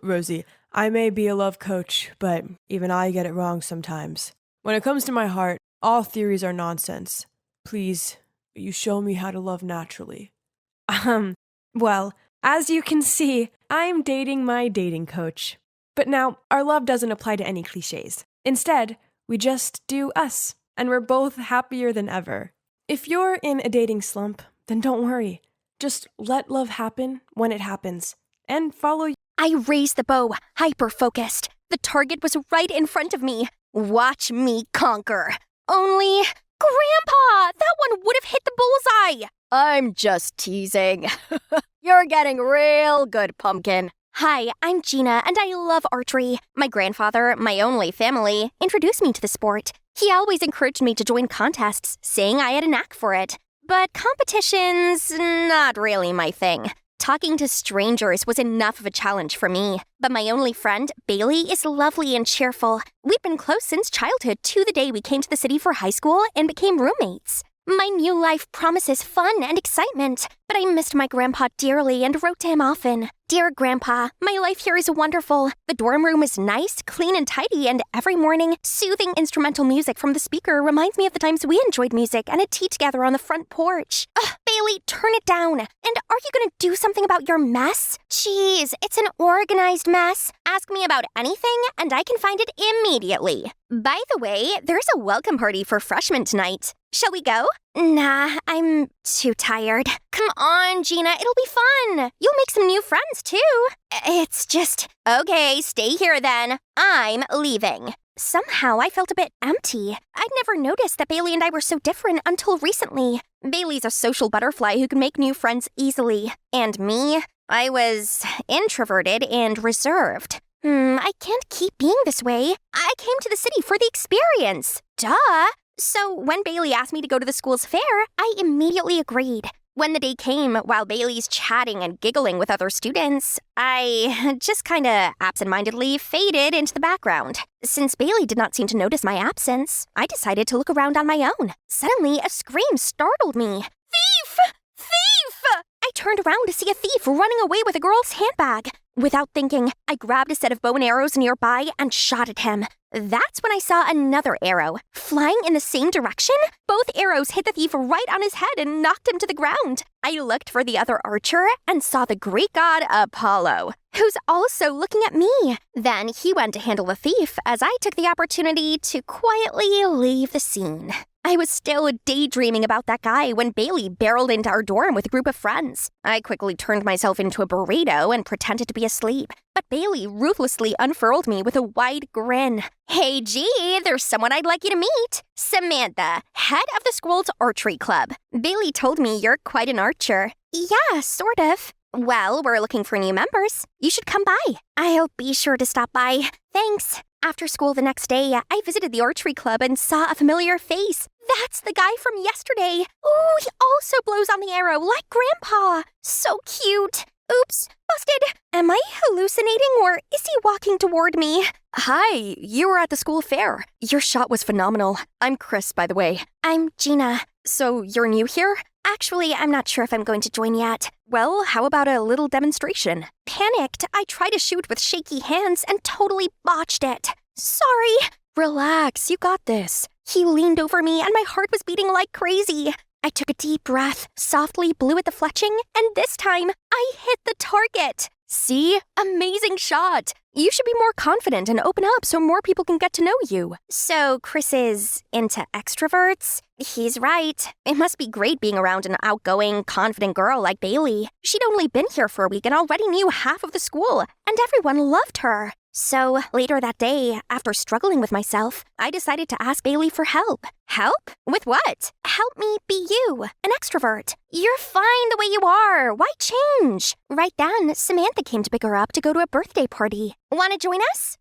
Rosie, I may be a love coach, but even I get it wrong sometimes. When it comes to my heart, all theories are nonsense. Please, you show me how to love naturally. Well, as you can see, I'm dating my dating coach. But now, our love doesn't apply to any cliches. Instead, we just do us, and we're both happier than ever. If you're in a dating slump, Then don't worry. Just let love happen when it happens. And follow. I raised the bow, hyper-focused. The target was right in front of me. Watch me conquer. Only, Grandpa, that one would have hit the bullseye. I'm just teasing. You're getting real good, Pumpkin. Hi, I'm Gina, and I love archery. My grandfather, my only family, introduced me to the sport. He always encouraged me to join contests, saying I had a knack for it. But competition's not really my thing. Talking to strangers was enough of a challenge for me. But my only friend, Bailey, is lovely and cheerful. We've been close since childhood to the day we came to the city for high school and became roommates. My new life promises fun and excitement, but I missed my grandpa dearly and wrote to him often. Dear Grandpa, my life here is wonderful. The dorm room is nice, clean and tidy, and every morning, soothing instrumental music from the speaker reminds me of the times we enjoyed music and a tea together on the front porch. Ugh, Bailey, turn it down. And are you gonna do something about your mess? Jeez, it's an organized mess. Ask me about anything, and I can find it immediately. By the way, there's a welcome party for freshmen tonight. Shall we go? Nah, I'm too tired. Come on, Gina, it'll be fun. You'll make some new friends, too. It's just... Okay, stay here then. I'm leaving. Somehow I felt a bit empty. I'd never noticed that Bailey and I were so different until recently. Bailey's a social butterfly who can make new friends easily. And me? I was introverted and reserved. I can't keep being this way. I came to the city for the experience. Duh! So when Bailey asked me to go to the school's fair, I immediately agreed. When the day came, while Bailey's chatting and giggling with other students, I just kinda absentmindedly faded into the background. Since Bailey did not seem to notice my absence, I decided to look around on my own. Suddenly, a scream startled me. Thief! Thief! I turned around to see a thief running away with a girl's handbag. Without thinking, I grabbed a set of bow and arrows nearby and shot at him. That's when I saw another arrow. Flying in the same direction, both arrows hit the thief right on his head and knocked him to the ground. I looked for the other archer and saw the Greek god Apollo, who's also looking at me. Then he went to handle the thief as I took the opportunity to quietly leave the scene. I was still daydreaming about that guy when Bailey barreled into our dorm with a group of friends. I quickly turned myself into a burrito and pretended to be asleep. But Bailey ruthlessly unfurled me with a wide grin. Hey, G, there's someone I'd like you to meet. Samantha, head of the school's archery club. Bailey told me you're quite an archer. Yeah, sort of. Well, we're looking for new members. You should come by. I'll be sure to stop by. Thanks. After school the next day, I visited the archery club and saw a familiar face. That's the guy from yesterday. Ooh, he also blows on the arrow like Grandpa. So cute. Oops, busted. Am I hallucinating or is he walking toward me? Hi, you were at the school fair. Your shot was phenomenal. I'm Chris, by the way. I'm Gina. So you're new here? Actually, I'm not sure if I'm going to join yet. Well, how about a little demonstration? Panicked, I tried to shoot with shaky hands and totally botched it. Sorry. Relax, you got this. He leaned over me and my heart was beating like crazy. I took a deep breath, softly blew at the fletching, and this time, I hit the target. See? Amazing shot. You should be more confident and open up so more people can get to know you. So Chris is into extroverts? He's right. It must be great being around an outgoing, confident girl like Bailey. She'd only been here for a week and already knew half of the school, and everyone loved her. So later that day, after struggling with myself, I decided to ask Bailey for help. Help? With what? Help me be you, an extrovert. You're fine the way you are. Why change? Right then, Samantha came to pick her up to go to a birthday party. Want to join us?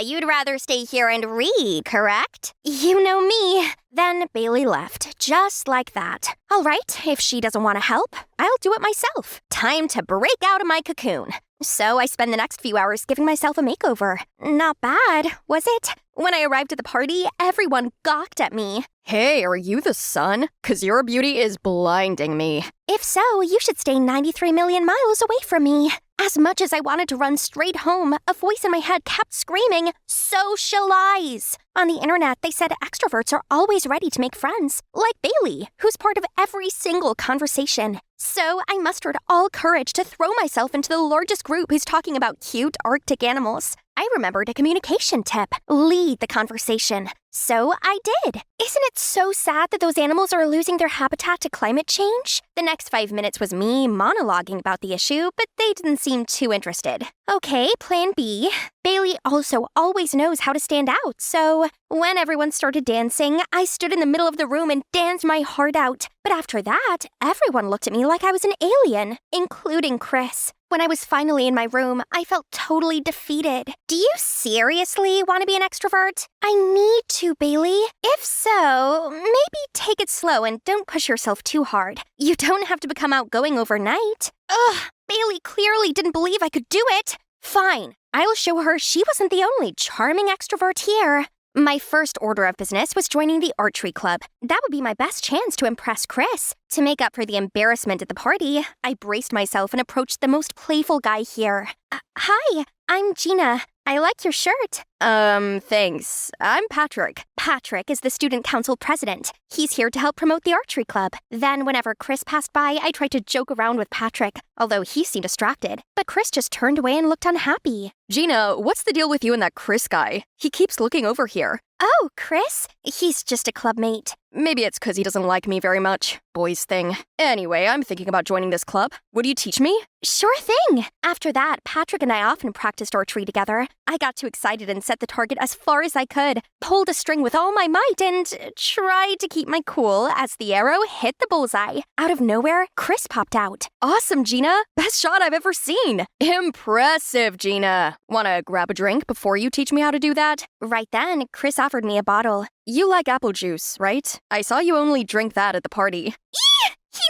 You'd rather stay here and read, correct? You know me. Then Bailey left, just like that. All right, if she doesn't want to help, I'll do it myself. Time to break out of my cocoon. So I spend the next few hours giving myself a makeover. Not bad, was it? When I arrived at the party, everyone gawked at me. Hey, are you the sun? 'Cause your beauty is blinding me. If so, you should stay 93 million miles away from me. As much as I wanted to run straight home, a voice in my head kept screaming, socialize. On the internet, they said extroverts are always ready to make friends, like Bailey, who's part of every single conversation. So I mustered all courage to throw myself into the largest group who's talking about cute Arctic animals. I remembered a communication tip. Lead the conversation. So I did. Isn't it so sad that those animals are losing their habitat to climate change? The next 5 minutes was me monologuing about the issue, but they didn't seem too interested. Okay, plan B. Bailey also always knows how to stand out, so when everyone started dancing, I stood in the middle of the room and danced my heart out. But after that, everyone looked at me like I was an alien, including Chris. When I was finally in my room, I felt totally defeated. Do you seriously want to be an extrovert? I need to, Bailey. If so, maybe take it slow and don't push yourself too hard. You don't have to become outgoing overnight. Ugh, Bailey clearly didn't believe I could do it. Fine, I'll show her she wasn't the only charming extrovert here. My first order of business was joining the archery club. That would be my best chance to impress Chris. To make up for the embarrassment at the party, I braced myself and approached the most playful guy here. Hi, I'm Gina. I like your shirt. Thanks. I'm Patrick. Patrick is the student council president. He's here to help promote the archery club. Then whenever Chris passed by, I tried to joke around with Patrick, although he seemed distracted. But Chris just turned away and looked unhappy. Gina, what's the deal with you and that Chris guy? He keeps looking over here. Oh, Chris? He's just a club mate. Maybe it's 'cause he doesn't like me very much. Boys thing. Anyway, I'm thinking about joining this club. Would you teach me? Sure thing. After that, Patrick and I often practiced archery together. I got too excited and set the target as far as I could, pulled a string with all my might, and tried to keep my cool as the arrow hit the bullseye. Out of nowhere, Chris popped out. Awesome, Gina. Best shot I've ever seen. Impressive, Gina. Wanna grab a drink before you teach me how to do that? Right then, Chris offered me a bottle. You like apple juice, right? I saw you only drink that at the party. He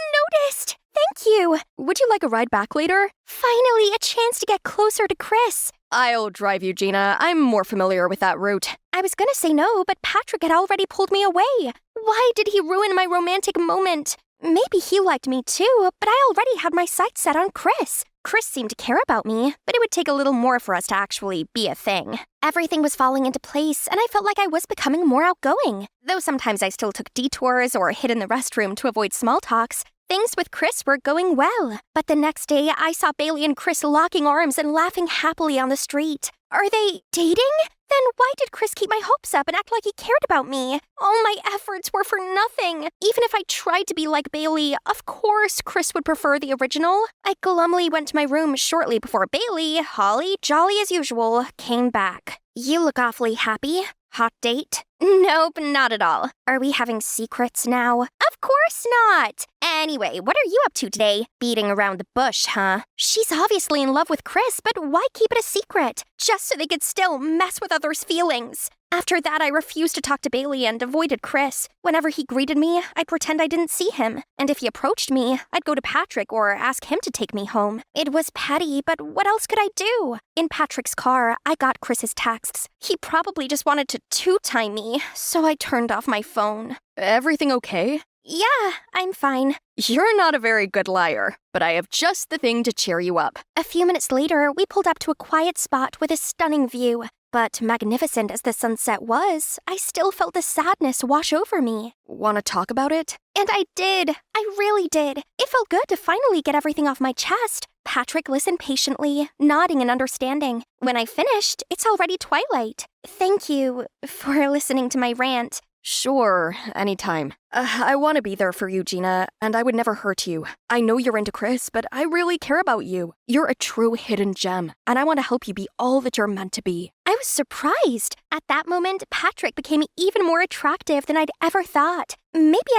noticed! Thank you! Would you like a ride back later? Finally, a chance to get closer to Chris. I'll drive you, Gina. I'm more familiar with that route. I was gonna say no, but Patrick had already pulled me away. Why did he ruin my romantic moment? Maybe he liked me too, but I already had my sights set on Chris. Chris seemed to care about me, but it would take a little more for us to actually be a thing. Everything was falling into place, and I felt like I was becoming more outgoing. Though sometimes I still took detours or hid in the restroom to avoid small talks, things with Chris were going well. But the next day, I saw Bailey and Chris locking arms and laughing happily on the street. Are they dating? Then why did Chris keep my hopes up and act like he cared about me? All my efforts were for nothing. Even if I tried to be like Bailey, of course Chris would prefer the original. I glumly went to my room shortly before Bailey, holly jolly as usual, came back. You look awfully happy. Hot date? Nope, not at all. Are we having secrets now? Of course not! Anyway, what are you up to today? Beating around the bush, huh? She's obviously in love with Chris, but why keep it a secret? Just so they could still mess with others' feelings. After that, I refused to talk to Bailey and avoided Chris. Whenever he greeted me, I'd pretend I didn't see him. And if he approached me, I'd go to Patrick or ask him to take me home. It was petty, but what else could I do? In Patrick's car, I got Chris's texts. He probably just wanted to two-time me, so I turned off my phone. Everything okay? Yeah, I'm fine. You're not a very good liar, but I have just the thing to cheer you up. A few minutes later, we pulled up to a quiet spot with a stunning view. But magnificent as the sunset was, I still felt the sadness wash over me. Want to talk about it? And I did. I really did. It felt good to finally get everything off my chest. Patrick listened patiently, nodding and understanding. When I finished, it's already twilight. Thank you for listening to my rant. Sure, anytime. I want to be there for you, Gina, and I would never hurt you. I know you're into Chris, but I really care about you. You're a true hidden gem, and I want to help you be all that you're meant to be. I was surprised. At that moment, Patrick became even more attractive than I'd ever thought. Maybe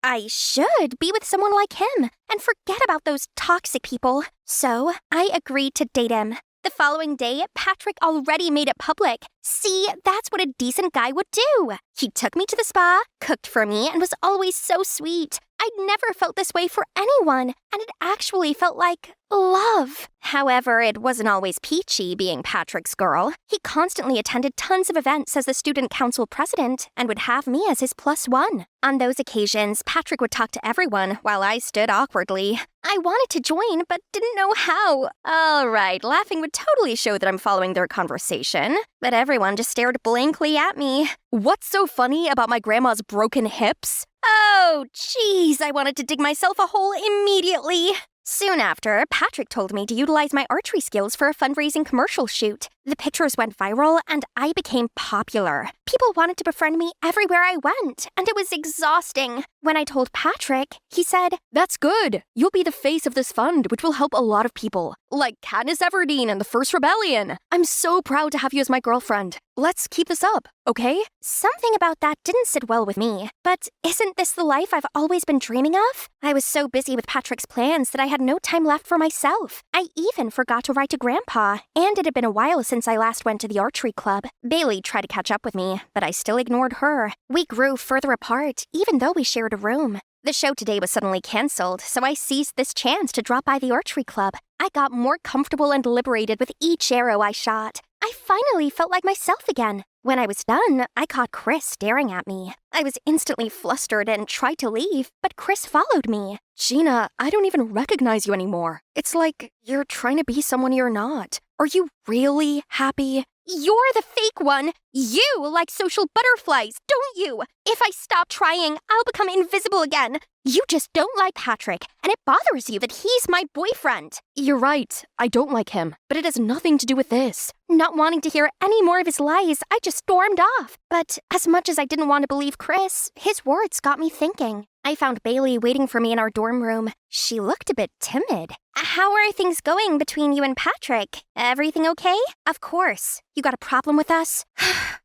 I should be with someone like him and forget about those toxic people. So, I agreed to date him. The following day, Patrick already made it public. See, that's what a decent guy would do. He took me to the spa, cooked for me, and was always so sweet. I'd never felt this way for anyone, and it actually felt like love. However, it wasn't always peachy being Patrick's girl. He constantly attended tons of events as the student council president and would have me as his +1. On those occasions, Patrick would talk to everyone while I stood awkwardly. I wanted to join, but didn't know how. All right, laughing would totally show that I'm following their conversation, but everyone just stared blankly at me. What's so funny about my grandma's broken hips? Oh, jeez, I wanted to dig myself a hole immediately. Soon after, Patrick told me to utilize my archery skills for a fundraising commercial shoot. The pictures went viral, and I became popular. People wanted to befriend me everywhere I went, and it was exhausting. When I told Patrick, he said, That's good. You'll be the face of this fund, which will help a lot of people. Like Katniss Everdeen and the First Rebellion. I'm so proud to have you as my girlfriend. Let's keep this up, okay? Something about that didn't sit well with me. But isn't this the life I've always been dreaming of? I was so busy with Patrick's plans that I had no time left for myself. I even forgot to write to Grandpa, and it had been a while since I last went to the archery club. Bailey tried to catch up with me, but I still ignored her. We grew further apart, even though we shared a room. The show today was suddenly cancelled, so I seized this chance to drop by the archery club. I got more comfortable and liberated with each arrow I shot. I finally felt like myself again. When I was done, I caught Chris staring at me. I was instantly flustered and tried to leave, but Chris followed me. Gina, I don't even recognize you anymore. It's like you're trying to be someone you're not. Are you really happy? You're the fake one. You like social butterflies, don't you? If I stop trying, I'll become invisible again. You just don't like Patrick, and it bothers you that he's my boyfriend. You're right. I don't like him, but it has nothing to do with this. Not wanting to hear any more of his lies, I just stormed off. But as much as I didn't want to believe Chris, his words got me thinking. I found Bailey waiting for me in our dorm room. She looked a bit timid. How are things going between you and Patrick? Everything okay? Of course. You got a problem with us?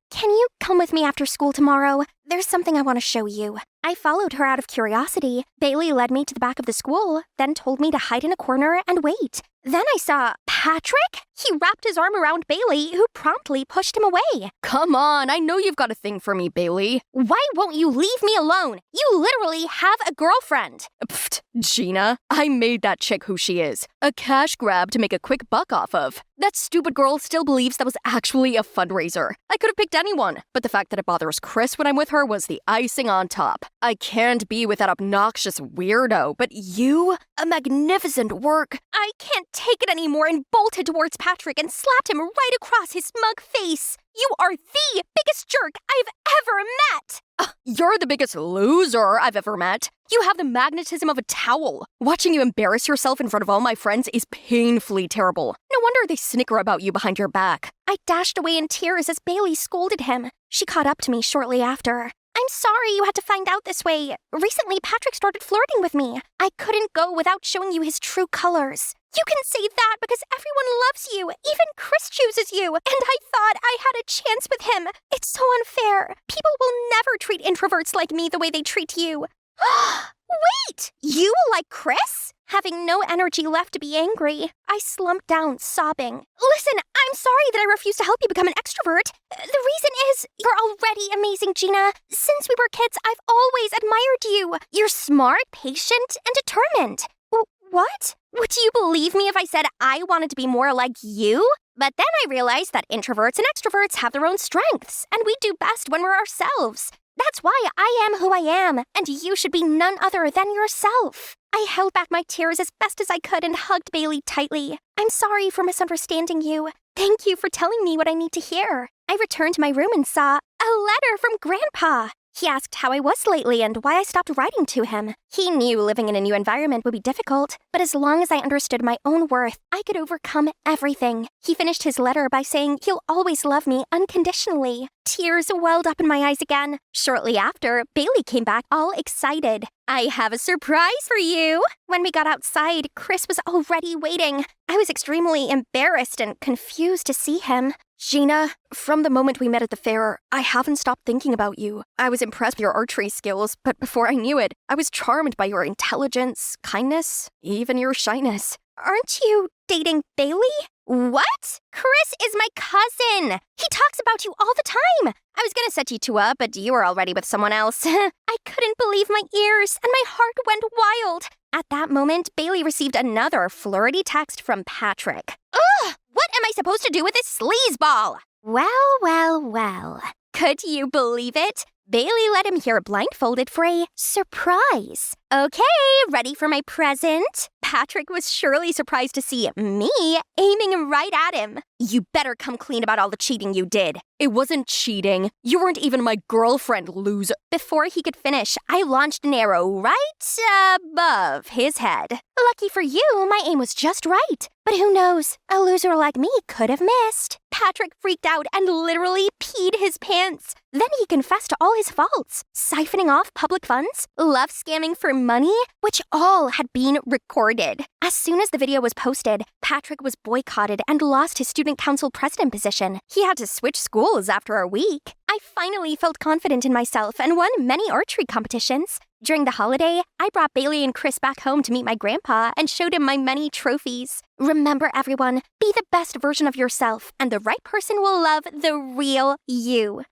Can you come with me after school tomorrow? There's something I want to show you. I followed her out of curiosity. Bailey led me to the back of the school, then told me to hide in a corner and wait. Then I saw Patrick. He wrapped his arm around Bailey, who promptly pushed him away. Come on, I know you've got a thing for me, Bailey. Why won't you leave me alone? You literally have a girlfriend. Pfft, Gina, I made that chick who she is. A cash grab to make a quick buck off of. That stupid girl still believes that was actually a fundraiser. I could have picked anyone, but the fact that it bothers Chris when I'm with her was the icing on top. I can't be with that obnoxious weirdo, but you? A magnificent work. I can't take it anymore and bolted towards Patrick and slapped him right across his smug face. You are the biggest jerk I've ever met. You're the biggest loser I've ever met. You have the magnetism of a towel. Watching you embarrass yourself in front of all my friends is painfully terrible. No wonder they snicker about you behind your back. I dashed away in tears as Bailey scolded him. She caught up to me shortly after. I'm sorry you had to find out this way. Recently, Patrick started flirting with me. I couldn't go without showing you his true colors. You can say that because everyone loves you. Even Chris chooses you. And I thought I had a chance with him. It's so unfair. People will never treat introverts like me the way they treat you. Wait! You like Chris? Having no energy left to be angry, I slumped down, sobbing. Listen, I'm sorry that I refused to help you become an extrovert. The reason is, you're already amazing, Gina. Since we were kids, I've always admired you. You're smart, patient, and determined. What? Would you believe me if I said I wanted to be more like you? But then I realized that introverts and extroverts have their own strengths, and we do best when we're ourselves. That's why I am who I am, and you should be none other than yourself. I held back my tears as best as I could and hugged Bailey tightly. I'm sorry for misunderstanding you. Thank you for telling me what I need to hear. I returned to my room and saw a letter from Grandpa. He asked how I was lately and why I stopped writing to him. He knew living in a new environment would be difficult, but as long as I understood my own worth, I could overcome everything. He finished his letter by saying he'll always love me unconditionally. Tears welled up in my eyes again. Shortly after, Bailey came back all excited. I have a surprise for you. When we got outside, Chris was already waiting. I was extremely embarrassed and confused to see him. Gina, from the moment we met at the fair, I haven't stopped thinking about you. I was impressed with your archery skills, but before I knew it, I was charmed by your intelligence, kindness, even your shyness. Aren't you dating Bailey? What? Chris is my cousin. He talks about you all the time. I was gonna set you two up, but you were already with someone else. I couldn't believe my ears, and my heart went wild. At that moment, Bailey received another flirty text from Patrick. Ugh! What am I supposed to do with this sleazeball? Well. Could you believe it? Bailey let him hear blindfolded for a surprise. Okay, ready for my present? Patrick was surely surprised to see me aiming right at him. You better come clean about all the cheating you did. It wasn't cheating. You weren't even my girlfriend, loser. Before he could finish, I launched an arrow right above his head. Lucky for you, my aim was just right. But who knows? A loser like me could have missed. Patrick freaked out and literally peed his pants. Then he confessed to all his faults. Siphoning off public funds, love scamming for money, which all had been recorded. As soon as the video was posted, Patrick was boycotted and lost his student council president position. He had to switch schools after a week. I finally felt confident in myself and won many archery competitions. During the holiday, I brought Bailey and Chris back home to meet my grandpa and showed him my many trophies. Remember, everyone, be the best version of yourself, and the right person will love the real you.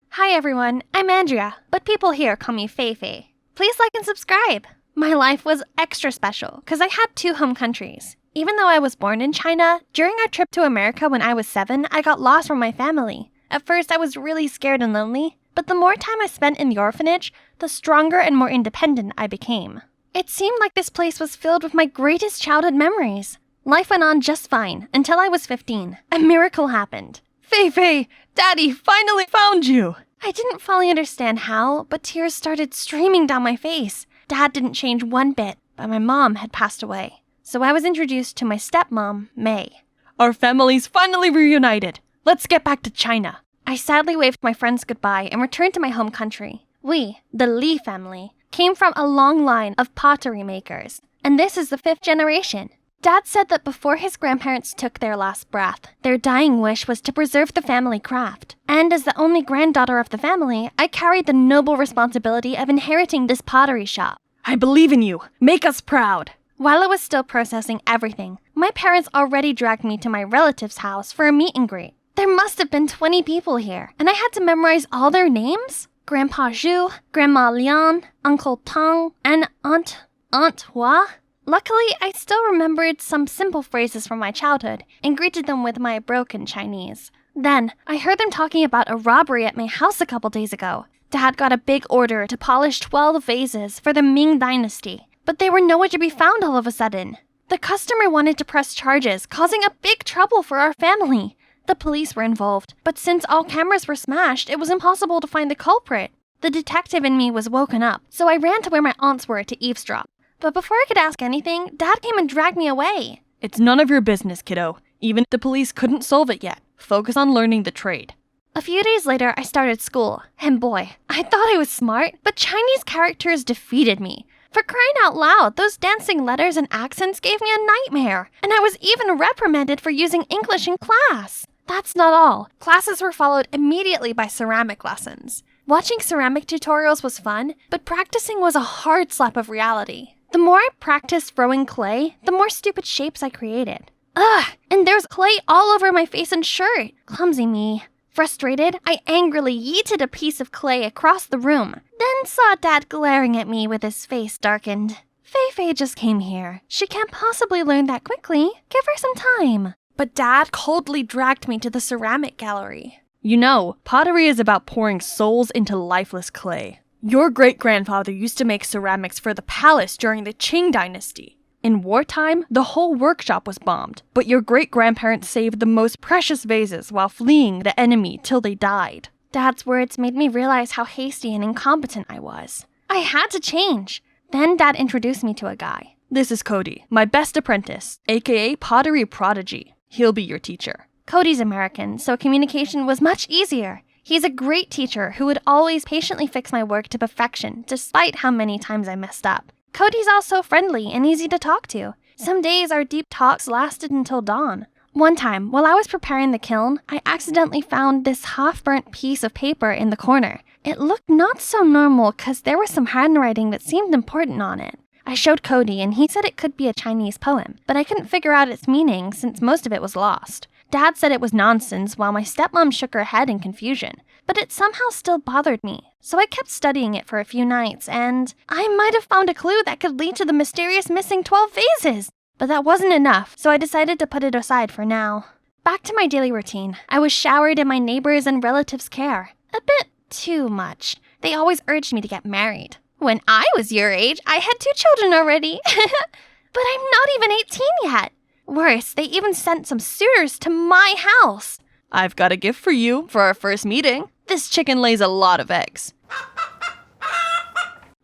Hi everyone, I'm Andrea, but people here call me Feifei. Please like and subscribe. My life was extra special because I had 2 home countries. Even though I was born in China, during our trip to America when I was 7, I got lost from my family. At first, I was really scared and lonely, but the more time I spent in the orphanage, the stronger and more independent I became. It seemed like this place was filled with my greatest childhood memories. Life went on just fine until I was 15. A miracle happened. Feifei, Daddy finally found you! I didn't fully understand how, but tears started streaming down my face. Dad didn't change one bit, but my mom had passed away. So I was introduced to my stepmom, May. Our families finally reunited. Let's get back to China. I sadly waved my friends goodbye and returned to my home country. We, the Li family, came from a long line of pottery makers, and this is the 5th generation. Dad said that before his grandparents took their last breath, their dying wish was to preserve the family craft. And as the only granddaughter of the family, I carried the noble responsibility of inheriting this pottery shop. I believe in you. Make us proud. While I was still processing everything, my parents already dragged me to my relative's house for a meet and greet. There must have been 20 people here, and I had to memorize all their names? Grandpa Zhu, Grandma Lian, Uncle Tang, and Aunt Hua? Luckily, I still remembered some simple phrases from my childhood and greeted them with my broken Chinese. Then, I heard them talking about a robbery at my house a couple days ago. Dad got a big order to polish 12 vases for the Ming Dynasty, but they were nowhere to be found all of a sudden. The customer wanted to press charges, causing a big trouble for our family. The police were involved, but since all cameras were smashed, it was impossible to find the culprit. The detective in me was woken up, so I ran to where my aunts were to eavesdrop. But before I could ask anything, Dad came and dragged me away. It's none of your business, kiddo. Even if the police couldn't solve it yet. Focus on learning the trade. A few days later, I started school, and boy, I thought I was smart, but Chinese characters defeated me. For crying out loud, those dancing letters and accents gave me a nightmare, and I was even reprimanded for using English in class. That's not all. Classes were followed immediately by ceramic lessons. Watching ceramic tutorials was fun, but practicing was a hard slap of reality. The more I practiced throwing clay, the more stupid shapes I created. Ugh, and there's clay all over my face and shirt. Clumsy me. Frustrated, I angrily yeeted a piece of clay across the room, then saw Dad glaring at me with his face darkened. Feifei just came here. She can't possibly learn that quickly. Give her some time. But Dad coldly dragged me to the ceramic gallery. You know, pottery is about pouring souls into lifeless clay. Your great-grandfather used to make ceramics for the palace during the Qing dynasty. In wartime, the whole workshop was bombed, but your great-grandparents saved the most precious vases while fleeing the enemy till they died. Dad's words made me realize how hasty and incompetent I was. I had to change. Then Dad introduced me to a guy. This is Cody, my best apprentice, aka Pottery Prodigy. He'll be your teacher. Cody's American, so communication was much easier. He's a great teacher who would always patiently fix my work to perfection, despite how many times I messed up. Cody's also friendly and easy to talk to. Some days our deep talks lasted until dawn. One time, while I was preparing the kiln, I accidentally found this half-burnt piece of paper in the corner. It looked not so normal because there was some handwriting that seemed important on it. I showed Cody and he said it could be a Chinese poem, but I couldn't figure out its meaning since most of it was lost. Dad said it was nonsense while my stepmom shook her head in confusion, but it somehow still bothered me, so I kept studying it for a few nights, and I might have found a clue that could lead to the mysterious missing 12 vases. But that wasn't enough, so I decided to put it aside for now. Back to my daily routine. I was showered in my neighbors' and relatives' care. A bit too much. They always urged me to get married. When I was your age, I had 2 children already. But I'm not even 18 yet. Worse, they even sent some suitors to my house. I've got a gift for you for our first meeting. This chicken lays a lot of eggs.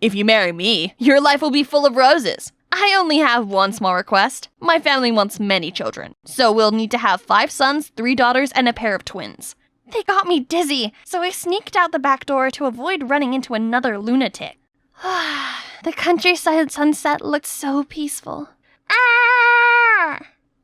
If you marry me, your life will be full of roses. I only have one small request. My family wants many children, so we'll need to have 5 sons, 3 daughters, and a pair of twins. They got me dizzy, so I sneaked out the back door to avoid running into another lunatic. The countryside sunset looked so peaceful. Ah!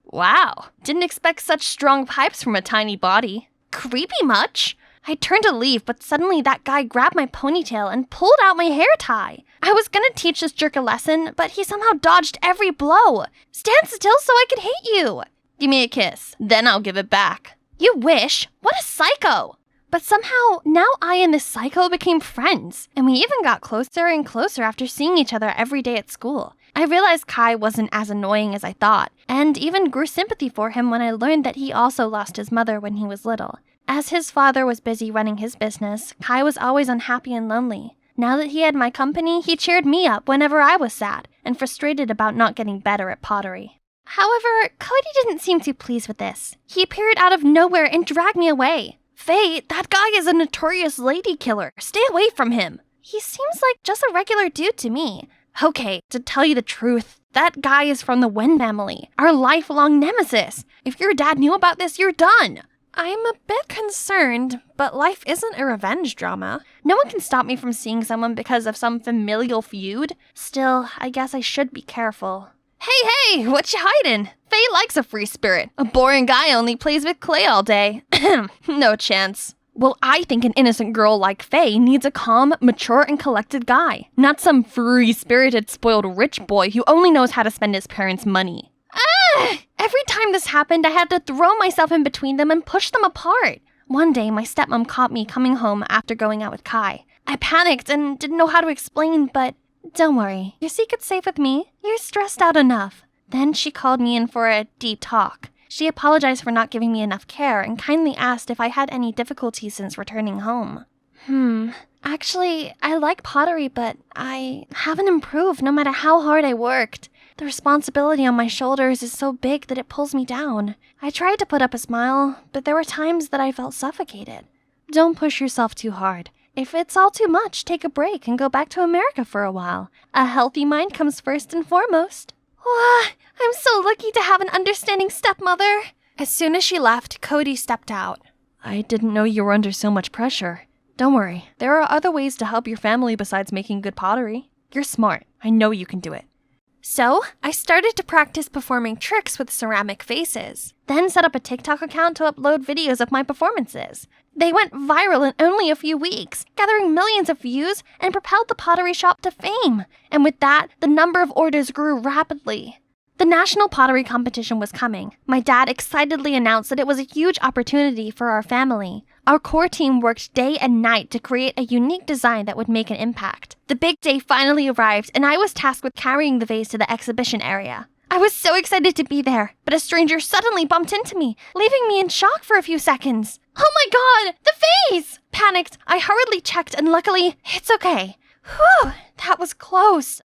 Wow, didn't expect such strong pipes from a tiny body. Creepy much? I turned to leave, but suddenly that guy grabbed my ponytail and pulled out my hair tie. I was gonna teach this jerk a lesson, but he somehow dodged every blow. Stand still so I could hit you. Give me a kiss, then I'll give it back. You wish? What a psycho! But somehow, now I and this psycho became friends, and we even got closer and closer after seeing each other every day at school. I realized Kai wasn't as annoying as I thought, and even grew sympathy for him when I learned that he also lost his mother when he was little. As his father was busy running his business, Kai was always unhappy and lonely. Now that he had my company, he cheered me up whenever I was sad and frustrated about not getting better at pottery. However, Cody didn't seem too pleased with this. He appeared out of nowhere and dragged me away. Faye, that guy is a notorious lady killer. Stay away from him. He seems like just a regular dude to me. Okay, to tell you the truth, that guy is from the Wen family, our lifelong nemesis. If your dad knew about this, you're done. I'm a bit concerned, but life isn't a revenge drama. No one can stop me from seeing someone because of some familial feud. Still, I guess I should be careful. Hey, what you hiding? Faye likes a free spirit. A boring guy only plays with clay all day. No chance. Well, I think an innocent girl like Faye needs a calm, mature, and collected guy, not some free-spirited, spoiled rich boy who only knows how to spend his parents' money. Every time this happened, I had to throw myself in between them and push them apart. One day, my stepmom caught me coming home after going out with Kai. I panicked and didn't know how to explain, but don't worry, your secret's safe with me. You're stressed out enough. Then she called me in for a deep talk. She apologized for not giving me enough care and kindly asked if I had any difficulties since returning home. Actually, I like pottery, but I haven't improved no matter how hard I worked. The responsibility on my shoulders is so big that it pulls me down. I tried to put up a smile, but there were times that I felt suffocated. Don't push yourself too hard. If it's all too much, take a break and go back to America for a while. A healthy mind comes first and foremost. I'm so lucky to have an understanding stepmother. As soon as she left, Cody stepped out. I didn't know you were under so much pressure. Don't worry, there are other ways to help your family besides making good pottery. You're smart. I know you can do it. So, I started to practice performing tricks with ceramic faces, then set up a TikTok account to upload videos of my performances. They went viral in only a few weeks, gathering millions of views and propelled the pottery shop to fame. And with that, the number of orders grew rapidly. The national pottery competition was coming. My dad excitedly announced that it was a huge opportunity for our family. Our core team worked day and night to create a unique design that would make an impact. The big day finally arrived, and I was tasked with carrying the vase to the exhibition area. I was so excited to be there, but a stranger suddenly bumped into me, leaving me in shock for a few seconds. Oh my god, the vase! Panicked, I hurriedly checked, and luckily, it's okay. Whew, that was close.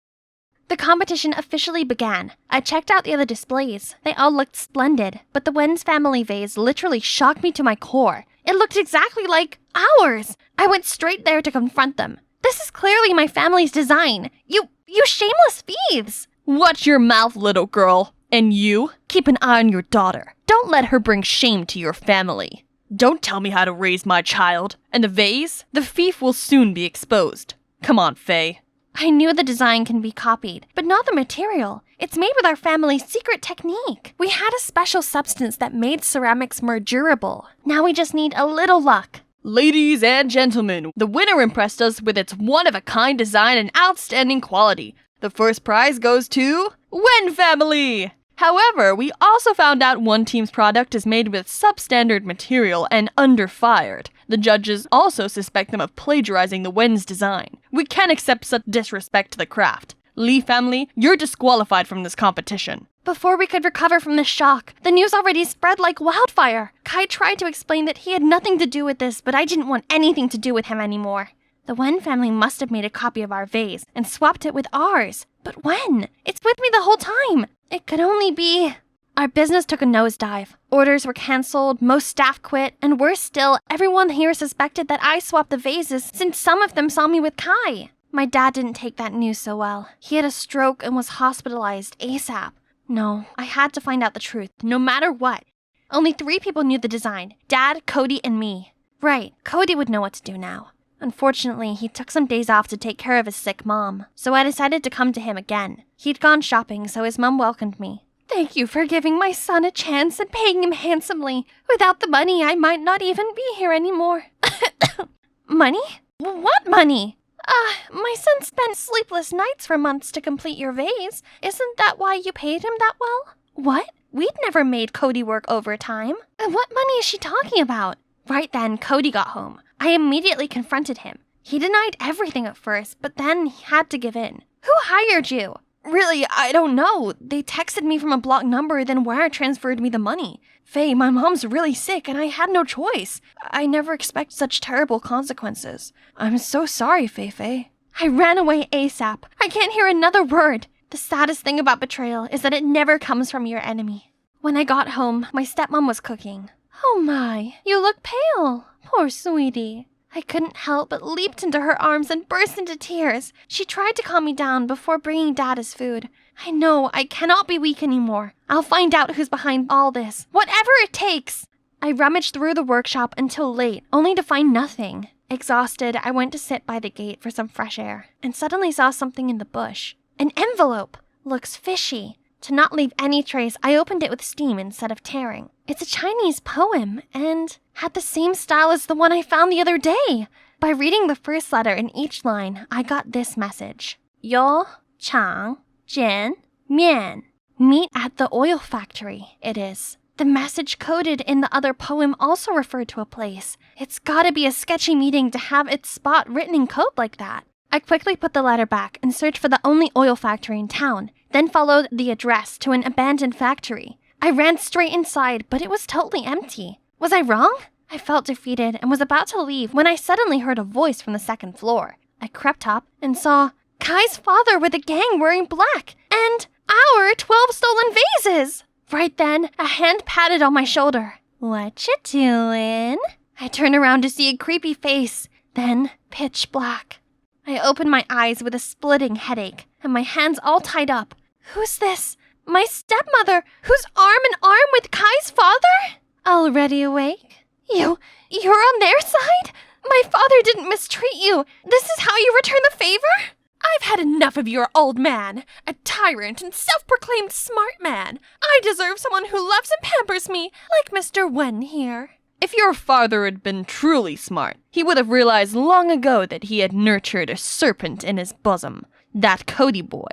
The competition officially began. I checked out the other displays. They all looked splendid, but the Wen's family vase literally shocked me to my core. It looked exactly like ours. I went straight there to confront them. This is clearly my family's design. You shameless thieves! Watch your mouth, little girl. And you, keep an eye on your daughter. Don't let her bring shame to your family. Don't tell me how to raise my child. And the vase? The thief will soon be exposed. Come on, Faye. I knew the design can be copied, but not the material. It's made with our family's secret technique. We had a special substance that made ceramics more durable. Now we just need a little luck. Ladies and gentlemen, the winner impressed us with its one-of-a-kind design and outstanding quality. The first prize goes to Wen family! However, we also found out one team's product is made with substandard material and under-fired. The judges also suspect them of plagiarizing the Wen's design. We can't accept such disrespect to the craft. Lee family, you're disqualified from this competition. Before we could recover from the shock, the news already spread like wildfire. Kai tried to explain that he had nothing to do with this, but I didn't want anything to do with him anymore. The Wen family must have made a copy of our vase and swapped it with ours. But when? It's with me the whole time. It could only be... Our business took a nosedive. Orders were cancelled, most staff quit, and worse still, everyone here suspected that I swapped the vases since some of them saw me with Kai. My dad didn't take that news so well. He had a stroke and was hospitalized ASAP. No, I had to find out the truth, no matter what. Only 3 people knew the design: Dad, Cody, and me. Right, Cody would know what to do now. Unfortunately, he took some days off to take care of his sick mom, so I decided to come to him again. He'd gone shopping, so his mom welcomed me. Thank you for giving my son a chance and paying him handsomely. Without the money, I might not even be here anymore. Money? What money? My son spent sleepless nights for months to complete your vase. Isn't that why you paid him that well? What? We'd never made Cody work overtime. What money is she talking about? Right then, Cody got home. I immediately confronted him. He denied everything at first, but then he had to give in. Who hired you? Really, I don't know. They texted me from a blocked number, then wire transferred me the money. Faye, my mom's really sick and I had no choice. I never expect such terrible consequences. I'm so sorry, Faye. I ran away ASAP. I can't hear another word. The saddest thing about betrayal is that it never comes from your enemy. When I got home, my stepmom was cooking. Oh my, you look pale. Poor sweetie. I couldn't help but leaped into her arms and burst into tears. She tried to calm me down before bringing Dad his food. I know I cannot be weak anymore. I'll find out who's behind all this, whatever it takes. I rummaged through the workshop until late, only to find nothing. Exhausted, I went to sit by the gate for some fresh air, and suddenly saw something in the bush. An envelope. Looks fishy. To not leave any trace, I opened it with steam instead of tearing. It's a Chinese poem, and had the same style as the one I found the other day. By reading the first letter in each line, I got this message. Yo, Chang, Jian, Mian. Meet at the oil factory, it is. The message coded in the other poem also referred to a place. It's gotta be a sketchy meeting to have its spot written in code like that. I quickly put the letter back and searched for the only oil factory in town, then followed the address to an abandoned factory. I ran straight inside, but it was totally empty. Was I wrong? I felt defeated and was about to leave when I suddenly heard a voice from the second floor. I crept up and saw Kai's father with a gang wearing black, and our 12 stolen vases! Right then, a hand patted on my shoulder. What you doing? I turned around to see a creepy face, then pitch black. I opened my eyes with a splitting headache, and my hands all tied up. Who's this? My stepmother, who's arm in arm with Kai's father? Already awake? You're on their side? My father didn't mistreat you. This is how you return the favor? I've had enough of your old man, a tyrant and self-proclaimed smart man. I deserve someone who loves and pampers me, like Mr. Wen here. If your father had been truly smart, he would have realized long ago that he had nurtured a serpent in his bosom. That Cody boy.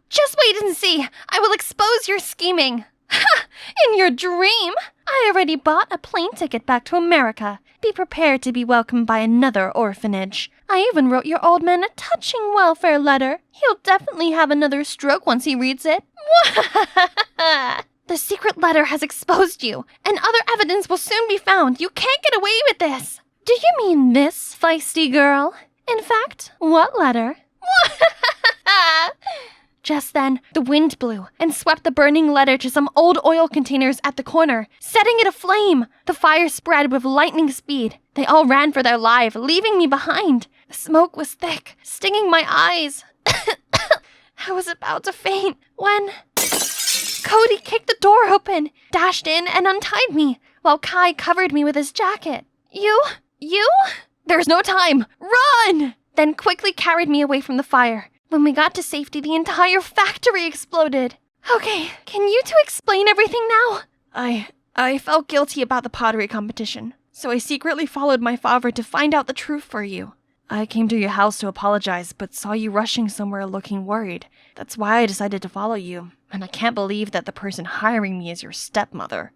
Just wait and see. I will expose your scheming. Ha! In your dream? I already bought a plane ticket back to America. Be prepared to be welcomed by another orphanage. I even wrote your old man a touching welfare letter. He'll definitely have another stroke once he reads it. The secret letter has exposed you, and other evidence will soon be found. You can't get away with this. Do you mean this, feisty girl? In fact, what letter? Just then, the wind blew and swept the burning letter to some old oil containers at the corner, setting it aflame. The fire spread with lightning speed. They all ran for their life, leaving me behind. The smoke was thick, stinging my eyes. I was about to faint when Cody kicked the door open, dashed in, and untied me, while Kai covered me with his jacket. You? There's no time! Run! Then quickly carried me away from the fire. When we got to safety, the entire factory exploded. Okay, can you two explain everything now? I felt guilty about the pottery competition, so I secretly followed my father to find out the truth for you. I came to your house to apologize, but saw you rushing somewhere looking worried. That's why I decided to follow you, and I can't believe that the person hiring me is your stepmother.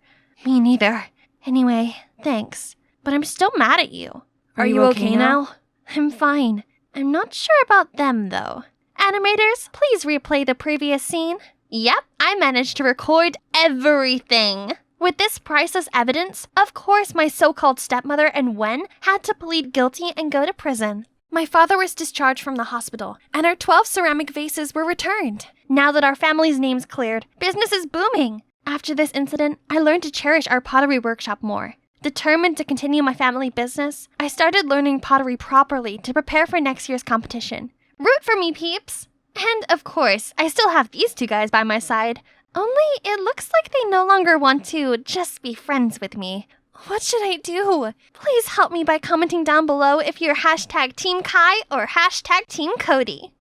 Me neither. Anyway, thanks, but I'm still mad at you. Are you okay now? I'm fine. I'm not sure about them, though. Animators, please replay the previous scene. Yep, I managed to record everything. With this priceless evidence, of course my so-called stepmother and Wen had to plead guilty and go to prison. My father was discharged from the hospital, and our 12 ceramic vases were returned. Now that our family's name's cleared, business is booming. After this incident, I learned to cherish our pottery workshop more. Determined to continue my family business, I started learning pottery properly to prepare for next year's competition. Root for me, peeps! And of course, I still have these two guys by my side. Only it looks like they no longer want to just be friends with me. What should I do? Please help me by commenting down below if you're hashtag Team Kai or hashtag Team Cody.